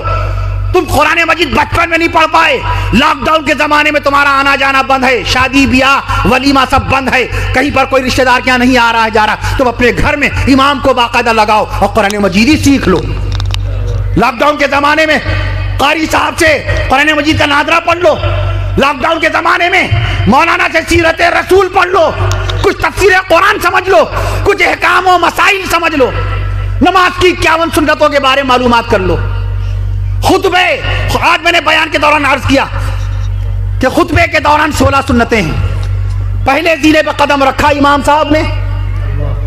C: تم قرآن مجید بچپن میں نہیں پڑھ پائے، لاک ڈاؤن کے زمانے میں تمہارا آنا جانا بند ہے، شادی بیاہ ولیمہ سب بند ہے، کہیں پر کوئی رشتہ دار کیا نہیں آ رہا ہے جا رہا. تم اپنے گھر میں امام کو باقاعدہ لگاؤ اور قرآن مجید ہی سیکھ لو. لاک ڈاؤن کے زمانے میں قاری صاحب سے قرآن مجید کا ناظرہ پڑھ لو. لاک ڈاؤن کے زمانے میں مولانا سے سیرت رسول پڑھ لو، کچھ تفسیر قرآن سمجھ لو، کچھ احکام و مسائل سمجھ لو، نماز کی 51 سنتوں کے بارے میں معلومات کر لو. خطبے، آج میں نے بیان کے دوران عرض کیا کہ خطبے کے دوران 16 سنتیں ہیں. پہلے زینے پہ قدم رکھا امام صاحب نے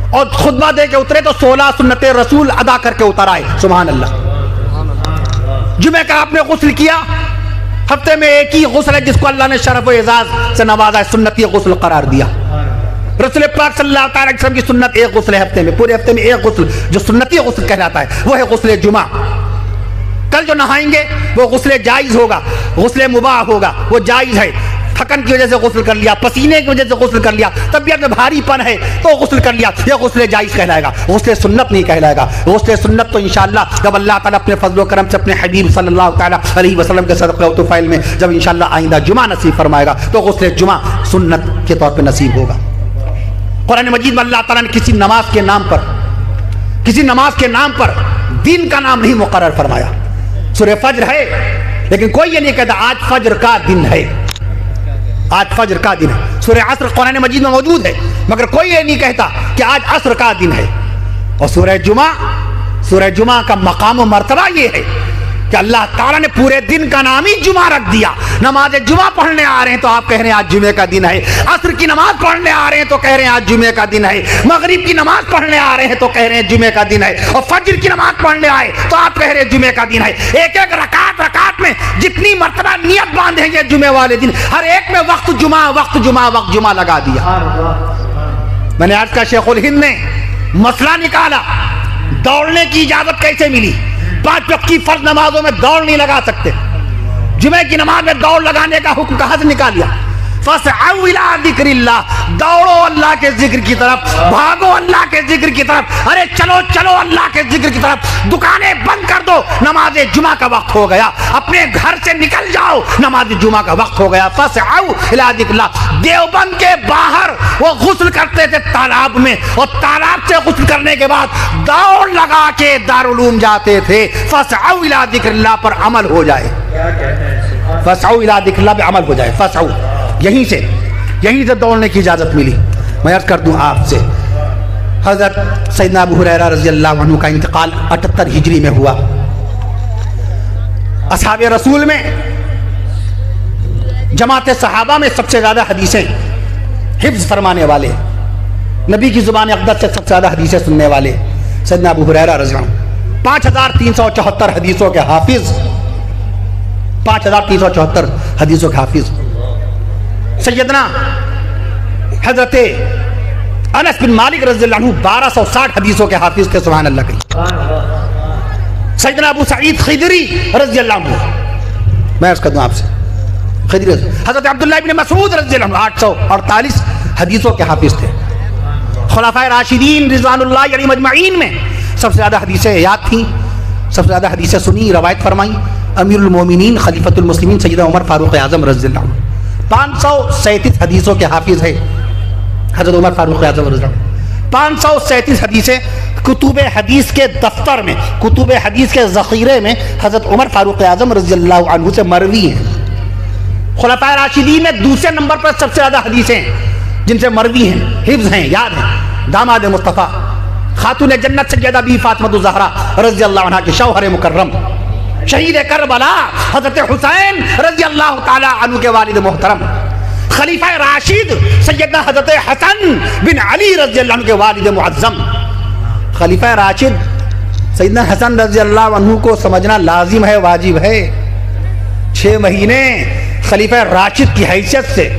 C: اور خطبہ دے کے اترے تو 16 سنت رسول ادا کر کے اتر آئے. سبحان اللہ. جمعہ کا آپ نے غسل کیا، ہفتے میں ایک ہی غسل ہے جس کو اللہ نے شرف و اعزاز سے نوازا ہے، سنتی غسل قرار دیا. رسول پاک صلی اللہ تعالی علیہ وسلم کی سنت ایک غسل ہے ہفتے میں، پورے ہفتے میں ایک غسل جو سنتی غسل کہلاتا ہے وہ ہے غسل جمعہ. کل جو نہائیں گے وہ غسل جائز ہوگا، غسل مباح ہوگا، وہ جائز ہے. تھکن کی وجہ سے غسل کر لیا، پسینے کی وجہ سے غسل کر لیا، طبیعت میں بھاری پن ہے تو غسل کر لیا، یہ غسل جائز کہلائے گا، غسل سنت نہیں کہلائے گا. غسل سنت تو انشاءاللہ جب اللہ تعالیٰ اپنے فضل و کرم سے اپنے حبیب صلی اللہ تعالیٰ علیہ وسلم کے صدقہ و طفیل میں جب انشاءاللہ آئندہ جمعہ نصیب فرمائے گا تو غسل جمعہ سنت کے طور پہ نصیب ہوگا. قرآن مجید میں اللہ تعالیٰ نے کسی نماز کے نام پر دن کا نام نہیں مقرر فرمایا. سورہ فجر ہے لیکن کوئی یہ نہیں کہتا آج فجر کا دن ہے، آج فجر کا دن ہے. سورہ عصر قرآن مجید میں موجود ہے مگر کوئی یہ نہیں کہتا کہ آج عصر کا دن ہے. اور سورہ جمعہ کا مقام و مرتبہ یہ ہے کہ اللہ تعالیٰ نے پورے دن کا نام ہی جمعہ رکھ دیا. نماز جمعہ پڑھنے آ رہے ہیں تو آپ کہہ رہے ہیں آج جمعے کا دن ہے. عصر کی نماز پڑھنے آ رہے ہیں تو کہہ رہے ہیں آج جمعے کا دن ہے. مغرب کی نماز پڑھنے آ رہے ہیں تو کہہ رہے ہیں جمعے کا دن ہے. اور فجر کی نماز پڑھنے آئے تو آپ کہہ رہے ہیں جمعے کا دن ہے. ایک ایک رکعت میں جتنی مرتبہ نیت باندھیں گے جمعے والے دن، ہر ایک میں وقت جمعہ لگا دیا. میں نے آج کا شیخ الہند نے مسئلہ نکالا، دوڑنے کی اجازت کیسے ملی؟ 5 وقت کی فرض نمازوں میں دوڑ نہیں لگا سکتے، جمعے کی نماز میں دوڑ لگانے کا حکم کہاں سے نکال لیا؟ فَاسْعَوْا إِلَىٰ ذِكْرِ اللَّهِ، دوڑو اللہ کے ذکر کی طرف، بھاگو اللہ کے ذکر کی طرف، ارے چلو اللہ کے ذکر کی طرف. دکانیں بند کر دو، نماز جمعہ کا وقت ہو گیا. اپنے گھر سے نکل جاؤ، نماز جمعہ کا وقت ہو گیا. فَاسْعَوْا إِلَىٰ ذِكْرِ اللَّهِ. دیوبند کے باہر وہ غسل کرتے تھے تالاب میں، اور تالاب سے غسل کرنے کے بعد دوڑ لگا کے دارالعلوم جاتے تھے. فَاسْعَوْا إِلَىٰ ذِكْرِ اللَّهِ پر عمل ہو جائے، فَاسْعَوْا إِلَىٰ ذِكْرِ اللَّهِ پہ عمل ہو جائے. فَاسْعَوْا یہیں سے دوڑنے کی اجازت ملی. میں عرض کر دوں آپ سے، حضرت سیدنا ابو ہریرہ رضی اللہ عنہ کا انتقال 78 ہجری میں ہوا. اصحاب رسول میں جماعت صحابہ میں سب سے زیادہ حدیثیں حفظ فرمانے والے، نبی کی زبان اقدس سے سب سے زیادہ حدیثیں سننے والے سیدنا ابو ہریرہ رضی اللہ عنہ، 5374 حدیثوں کے حافظ، 5374 حدیثوں کے حافظ. سیدنا حضرت انس بن مالک رضی اللہ عنہ 1260 حدیثوں کے حافظ تھے. سبحان اللہ کی. سیدنا ابو سعید خدری رضی اللہ عنہ، میں عرض کر دوں آپ سے، خدری حضرت عبداللہ بن مسعود رضی اللہ عنہ 848 حدیثوں کے حافظ تھے. خلفائے راشدین رضوان اللہ علیہم اجمعین میں سب سے زیادہ حدیثیں یاد تھیں، سب سے زیادہ حدیثیں سنی، روایت فرمائی امیر المومنین خلیفۃ المسلمین سیدنا عمر فاروق اعظم رضی اللہ عنہ. 537 حدیثوں کے حافظ ہے حضرت عمر فاروق اعظم رضی اللہ عنہ. 537 حدیثیں کتب حدیث کے دفتر میں، کتب حدیث کے ذخیرے میں حضرت عمر فاروق اعظم رضی اللہ عنہ سے مروی ہیں. خلفائے راشدین میں دوسرے نمبر پر سب سے زیادہ حدیثیں جن سے مروی ہیں، حفظ ہیں، یاد ہیں. داماد مصطفیٰ خاتون جنت سیدہ بی فاطمہ الزہرا رضی اللہ عنہ کے شوہر مکرم، شہید کربلا حضرت حسین رضی اللہ تعالی عنہ کے والد محترم، خلیفہ راشد سیدنا حضرت حسن بن علی رضی اللہ عنہ کے والد معظم. خلیفہ راشد سیدنا حسن رضی اللہ عنہ کو سمجھنا لازم ہے، واجب ہے. 6 مہینے خلیفہ راشد کی حیثیت سے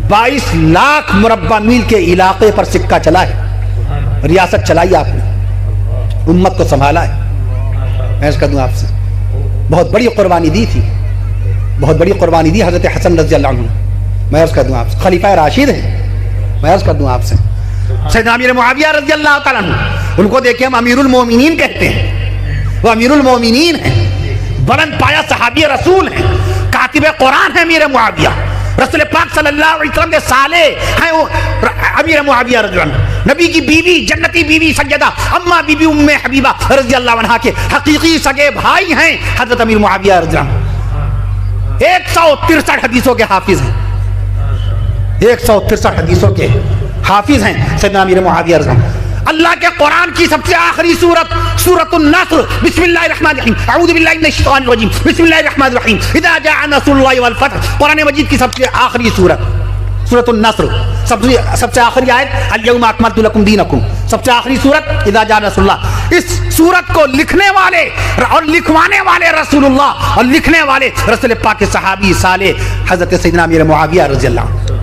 C: 22 لاکھ مربع میل کے علاقے پر سکہ چلا ہے، ریاست چلائی آپ نے، امت کو سنبھالا ہے. میں اس کا دوں آپ سے، بہت بڑی قربانی دی تھی، بہت بڑی قربانی دی حضرت حسن رضی اللہ عنہ. میں عرض کر دوں آپ سے، خلیفہ راشد ہیں. میں عرض کر دوں آپ سے، سیدنا امیر معاویہ رضی اللہ تعالیٰ عنہ، ان کو دیکھیں ہم امیر المومنین کہتے ہیں، وہ امیر المومنین ہیں، بلند پایا صحابی رسول ہیں، کاتب قرآن ہیں امیر معاویہ، رسول پاک صلی اللہ علیہ وسلم کے صالح ہیں امیر معاویہ رضی اللہ عنہ. نبی کی بیوی، جنتی بیوی سیدہ اما بی بی ام حبیبہ رضی اللہ عنہ کے حقیقی سگے بھائی ہیں حضرت امیر معاویہ رضی اللہ عنہ. 163 حدیثوں کے حافظ ہیں، 163 حدیثوں کے حافظ ہیں سیدنا امیر معاویہ رضی اللہ عنہ. اللہ کے قرآن کی سب سے آخری سورت سورۃ النصر، بسم اللہ الرحمن الرحیم، اعوذ باللہ من الشیطان الرجیم، بسم اللہ الرحمن الرحیم، اذا جاء نصر اللہ والفتح. قرآن مجید کی سب سے آخری سورت سورۃ النصر، سب سے آخری آیت الیوم اکملت لکم دینکم، سب سے آخری سورت اذا جاء نصر اللہ. اس سورت کو لکھنے والے اور لکھوانے والے رسول اللہ، اور لکھنے والے رسول پاک کے صحابی صالح حضرت سیدنا امیر معاویہ رضی اللہ عنہ.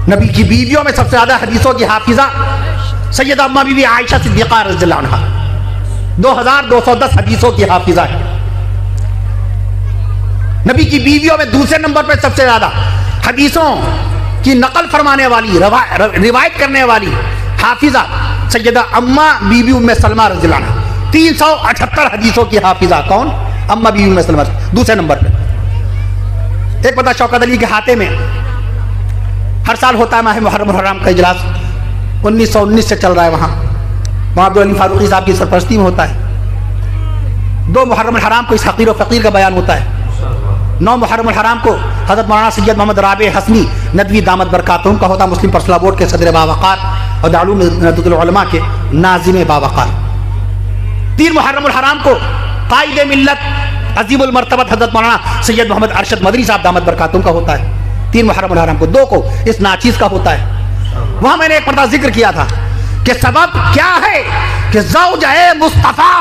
C: نبی کی بیویوں میں سب سے زیادہ حدیثوں کی حافظہ سیدہ اما بی بی عائشہ صدیقہ رضی اللہ عنہ، 2210 حدیثوں کی حافظہ ہے. نبی کی بیویوں میں دوسرے نمبر پر سب سے زیادہ حدیثوں کی نقل فرمانے والی، روایت کرنے والی حافظہ سیدہ اما بی بی ام سلمہ رضی اللہ عنہ، 378 حدیثوں کی حافظہ. کون؟ اما بی بی ام سلمہ، دوسرے نمبر پہ. ایک پتہ شوکت علی کے ہاتھے میں ہر سال ہوتا ہے ماہ محرم الحرام کا اجلاس، 1919 سے چل رہا ہے وہاں عبدالعلی فاروقی صاحب کی سرپرستی میں ہوتا ہے۔ 2 محرم الحرام کو اس حقیر و فقیر کا بیان ہوتا ہے۔ 9 محرم الحرام کو حضرت مولانا سید محمد رابع حسنی ندوی دامت برکاتہم کا ہوتا، مسلم پرسنل بورڈ کے صدر باوقار اور دارالعلوم ندوۃ العلماء کے ناظم باوقار۔ 3 محرم الحرام کو قائد ملت عظیم المرتبت حضرت مولانا سید محمد ارشد مدنی صاحب دامت برکاتہم کا ہوتا ہے 3 محرم الحرام کو۔ 2 کو اس ناچیز کا ہوتا ہے۔ وہاں میں نے ایک مرتبہ ذکر کیا تھا کہ سبب کیا ہے کہ زوجہ مصطفیٰ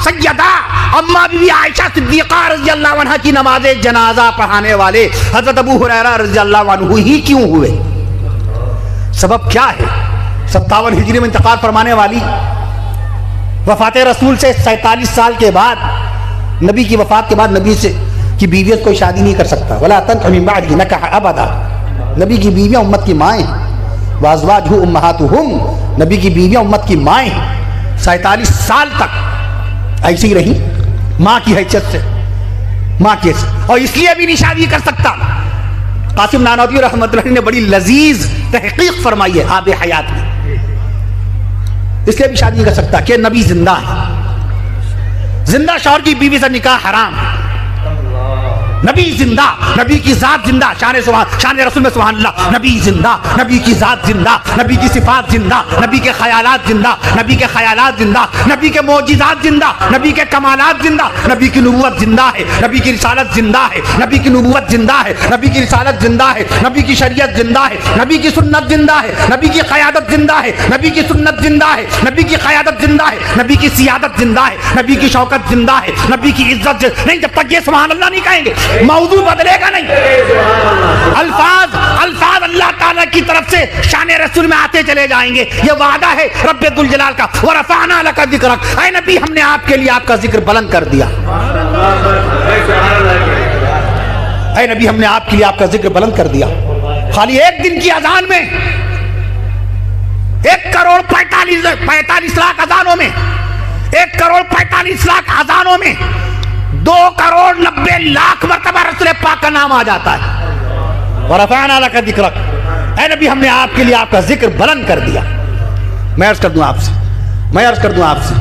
C: سیدہ اما بی بی عائشہ صدیقہ رضی اللہ عنہ کی نماز جنازہ پڑھانے والے حضرت ابو ہریرہ رضی اللہ عنہ ہی کیوں ہوئے؟ سبب کیا ہے؟ 57 ہجری میں انتقال فرمانے والی، وفات رسول سے 47 سال کے بعد، نبی کی وفات کے بعد نبی سے کی بیویوں کوئی شادی نہیں کر سکتا۔ ولا تنکح من بعدہ نکاح ابدا، نبی کی بیویاں امت کی مائیں، وازواجہ امہاتہم، نبی کی بیویاں امت کی مائیں 47 سال تک ایسی ہی رہی ماں کی حیثیت سے، ماں کی حیثیت، اور اس لیے بھی نہیں شادی کر سکتا۔ قاسم نانوتوی رحمۃ اللہ نے بڑی لذیذ تحقیق فرمائی ہے آب حیات میں، اس لیے بھی شادی نہیں کر سکتا کہ نبی زندہ ہے، زندہ شوہر کی بیوی سے نکاح حرام ہے، نبی زندہ، نبی کی ذات زندہ، شان رسول میں سبحان اللہ، نبی زندہ، نبی کی ذات زندہ، نبی کی صفات زندہ، نبی کے خیالات زندہ، نبی کے خیالات زندہ، نبی کے معجزات زندہ، نبی کے کمالات زندہ، نبی کی نبوت زندہ ہے، نبی کی رسالت زندہ ہے، نبی کی نبوت زندہ ہے، نبی کی رسالت زندہ ہے، نبی کی شریعت زندہ ہے، نبی کی سنت زندہ ہے، نبی کی قیادت زندہ ہے، نبی کی سنت زندہ ہے، نبی کی قیادت زندہ ہے، نبی کی سیادت زندہ ہے، نبی کی شوکت زندہ ہے، نبی کی عزت نہیں، جب تک یہ سبحان اللہ نہیں کہیں گے موضوع بدلے گا نہیں۔ الفاظ اللہ تعالیٰ کی طرف سے شان رسول میں آتے چلے جائیں گے، یہ وعدہ ہے رب ذوالجلال کا، وَرَفَعْنَا لَكَ ذِكْرَكَ، اے نبی ہم نے آپ کے لیے آپ کا ذکر بلند کر دیا، اے نبی ہم نے آپ کے لیے آپ کا ذکر بلند کر دیا۔ خالی ایک دن کی اذان میں 1,45 لاکھ اذانوں میں 1,45 لاکھ اذانوں میں 2,90,00,000 مرتبہ رسول پاک کا نام آ جاتا ہے۔ وَرَفَعْنَا لَكَ ذِكْرَكَ، اے نبی ہم نے آپ کے لیے آپ کا ذکر بلند کر دیا۔ میں عرض کر دوں آپ سے،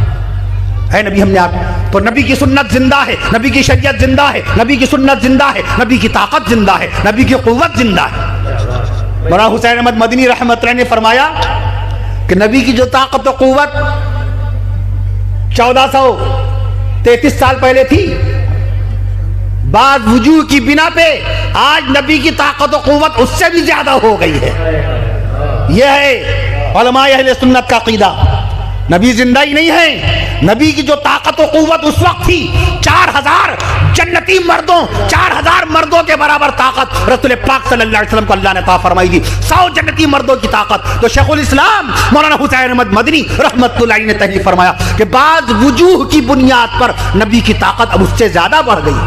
C: اے نبی ہم نے آپ، تو نبی کی سنت زندہ ہے، نبی کی شریعت زندہ ہے، نبی کی سنت زندہ ہے، نبی کی طاقت زندہ ہے، نبی کی قوت زندہ ہے۔ مولانا حسین احمد مدنی رحمۃ اللہ نے فرمایا کہ نبی کی جو طاقت و قوت 1433 سال پہلے تھی، بعض وجوہ کی بنا پہ آج نبی کی طاقت و قوت اس سے بھی زیادہ ہو گئی ہے۔ یہ ہے علماء اہل سنت کا عقیدہ، نبی زندہ ہی نہیں ہے، نبی کی جو طاقت و قوت اس وقت تھی 4000 جنتی مردوں 4000 مردوں کے برابر طاقت رسول پاک صلی اللہ علیہ وسلم کو اللہ نے عطا فرمائی تھی، 100 جنتی مردوں کی طاقت۔ تو شیخ الاسلام مولانا حسین احمد مدنی رحمت اللہ علیہ نے تحریر فرمایا کہ بعض وجوہ کی بنیاد پر نبی کی طاقت اب اس سے زیادہ بڑھ گئی،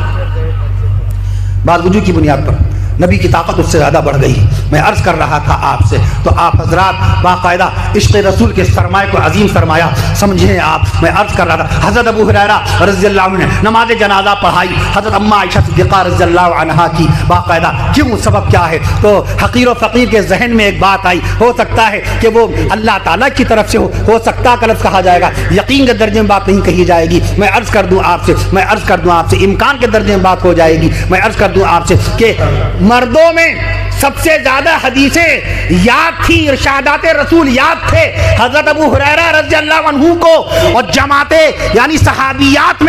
C: بعض وجوہ کی بنیاد پر نبی کی طاقت اس سے زیادہ بڑھ گئی۔ میں عرض کر رہا تھا آپ سے، تو آپ حضرات باقاعدہ عشق رسول کے سرمایہ کو عظیم سرمایہ سمجھیں آپ۔ میں عرض کر رہا تھا حضرت ابو ہریرہ رضی اللہ عنہ نے نماز جنازہ پڑھائی حضرت اما عائشہ صدیقہ رضی اللہ عنہا کی، باقاعدہ کیوں، سبب کیا ہے؟ تو حقیر و فقیر کے ذہن میں ایک بات آئی، ہو سکتا ہے کہ وہ اللہ تعالیٰ کی طرف سے ہو سکتا ہے لفظ کہا جائے گا، یقین کے درجے میں بات نہیں کہی جائے گی۔ میں عرض کر دوں آپ سے امکان کے درجے میں بات ہو جائے گی۔ میں عرض کر دوں آپ سے کہ مردوں میں سب سے زیادہ حدیثیں یاد تھی، ارشادات رسول یاد تھے حضرت ابو ہریرہ رضی اللہ عنہ کو، اور جماعتیں یعنی صحابیات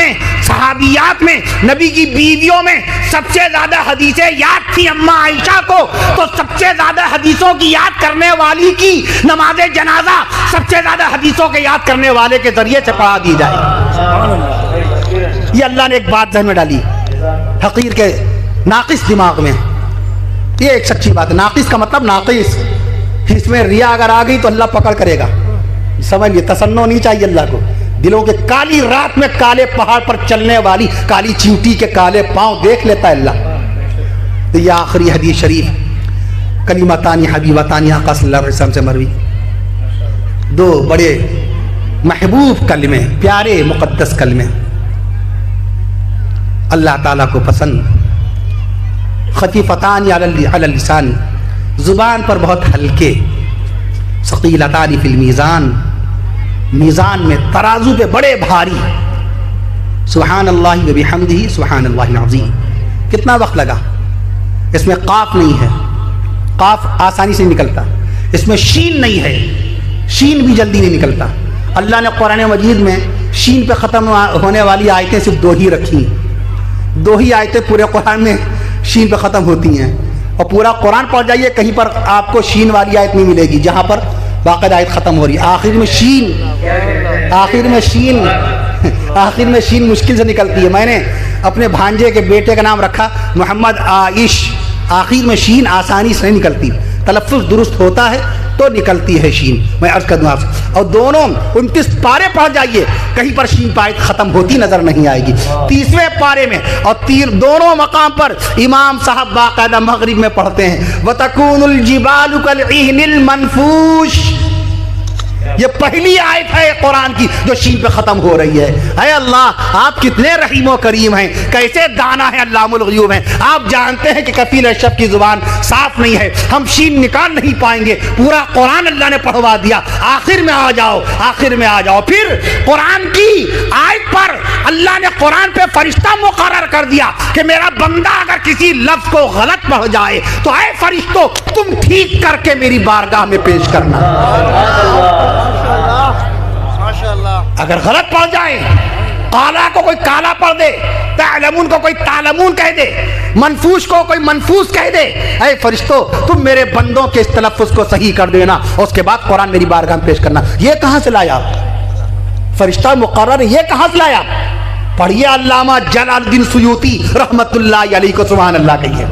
C: میں نبی کی بیویوں میں سب سے زیادہ حدیثیں یاد تھی اما عائشہ کو، تو سب سے زیادہ حدیثوں کی یاد کرنے والی کی نماز جنازہ سب سے زیادہ حدیثوں کے یاد کرنے والے کے ذریعے سے پڑھا دی جائے۔ یہ اللہ نے ایک بات ذہن میں ڈالی حقیر کے ناقص دماغ میں، یہ ایک سچی بات ہے۔ ناقص کا مطلب ناقص، اس میں ریا اگر آ گئی تو اللہ پکڑ کرے گا، سمجھ لیے، تسنو نہیں چاہیے اللہ کو۔ دلوں کے کالی رات میں کالے پہاڑ پر چلنے والی کالی چیوٹی کے کالے پاؤں دیکھ لیتا ہے اللہ۔ تو یہ آخری حدیث شریف کلمتان حبیبتان آقا صلی اللہ علیہ وسلم سے مروی، 2 بڑے محبوب کلمے، پیارے مقدس کلمے، اللہ تعالیٰ کو پسند، خفیفتان علی اللسان زبان پر بہت ہلکے، ثقیلتان فی المیزان، میزان میں ترازو پہ بڑے بھاری. سبحان اللہ و بحمدہ سبحان اللہ العظیم. کتنا وقت لگا؟ اس میں قاف نہیں ہے، قاف آسانی سے نکلتا. اس میں شین نہیں ہے، شین بھی جلدی نہیں نکلتا. اللہ نے قرآن مجید میں شین پہ ختم ہونے والی آیتیں صرف 2 ہی رکھی ہیں. 2 ہی آیتیں پورے قرآن میں شین پہ ختم ہوتی ہیں. اور پورا قرآن پڑھ جائیے، کہیں پر آپ کو شین والی آیت نہیں ملے گی جہاں پر باقاعدہ آیت ختم ہو رہی ہے. آخر میں شین، آخر میں شین مشکل سے نکلتی ہے. میں نے اپنے بھانجے کے بیٹے کا نام رکھا محمد عائش. آخر میں شین آسانی سے نہیں نکلتی، تلفظ درست ہوتا ہے تو نکلتی ہے شین. میں عرض کر دوں آپ سے. اور دونوں 29 پارے پڑھ جائیے، کہیں پر شین پہ آیت ختم ہوتی نظر نہیں آئے گی. 30ویں پارے میں اور دونوں مقام پر امام صاحب باقاعدہ مغرب میں پڑھتے ہیں وَتَكُونُ الْجِبَالُ كَالْعِهْنِ الْمَنْفُوشِ. یہ پہلی آیت ہے قرآن کی جو شین پہ ختم ہو رہی ہے. اے اللہ، آپ کتنے رحیم و کریم ہیں، کیسے دانا ہے، علام الغیوب ہیں. آپ جانتے ہیں کہ کفیل اشرف کی زبان صاف نہیں ہے، ہم شین نکال نہیں پائیں گے. پورا قرآن اللہ نے پڑھوا دیا. آخر میں آ جاؤ، آخر میں آ جاؤ. پھر قرآن کی آیت پر اللہ نے قرآن پہ فرشتہ مقرر کر دیا کہ میرا بندہ اگر کسی لفظ کو غلط پڑھ جائے تو اے فرشتوں، تم ٹھیک کر کے میری بارگاہ میں پیش کرنا. اگر غلط پڑھ جائے، قالا کو کوئی کالا پڑھ دے، تعلمون کو کوئی تعلمون کہہ دے، منفوس کو کوئی منفوس کہہ دے، اے فرشتوں تم میرے بندوں کے اس تلفظ کو صحیح کر دینا، اور اس کے بعد قرآن میری بارگاہ میں پیش کرنا. یہ کہاں سے لایا فرشتہ مقرر؟ یہ کہاں سے لایا؟ پڑھیے علامہ جلال الدین سیوطی رحمت اللہ علیہ کو سبحان اللہ کہیے.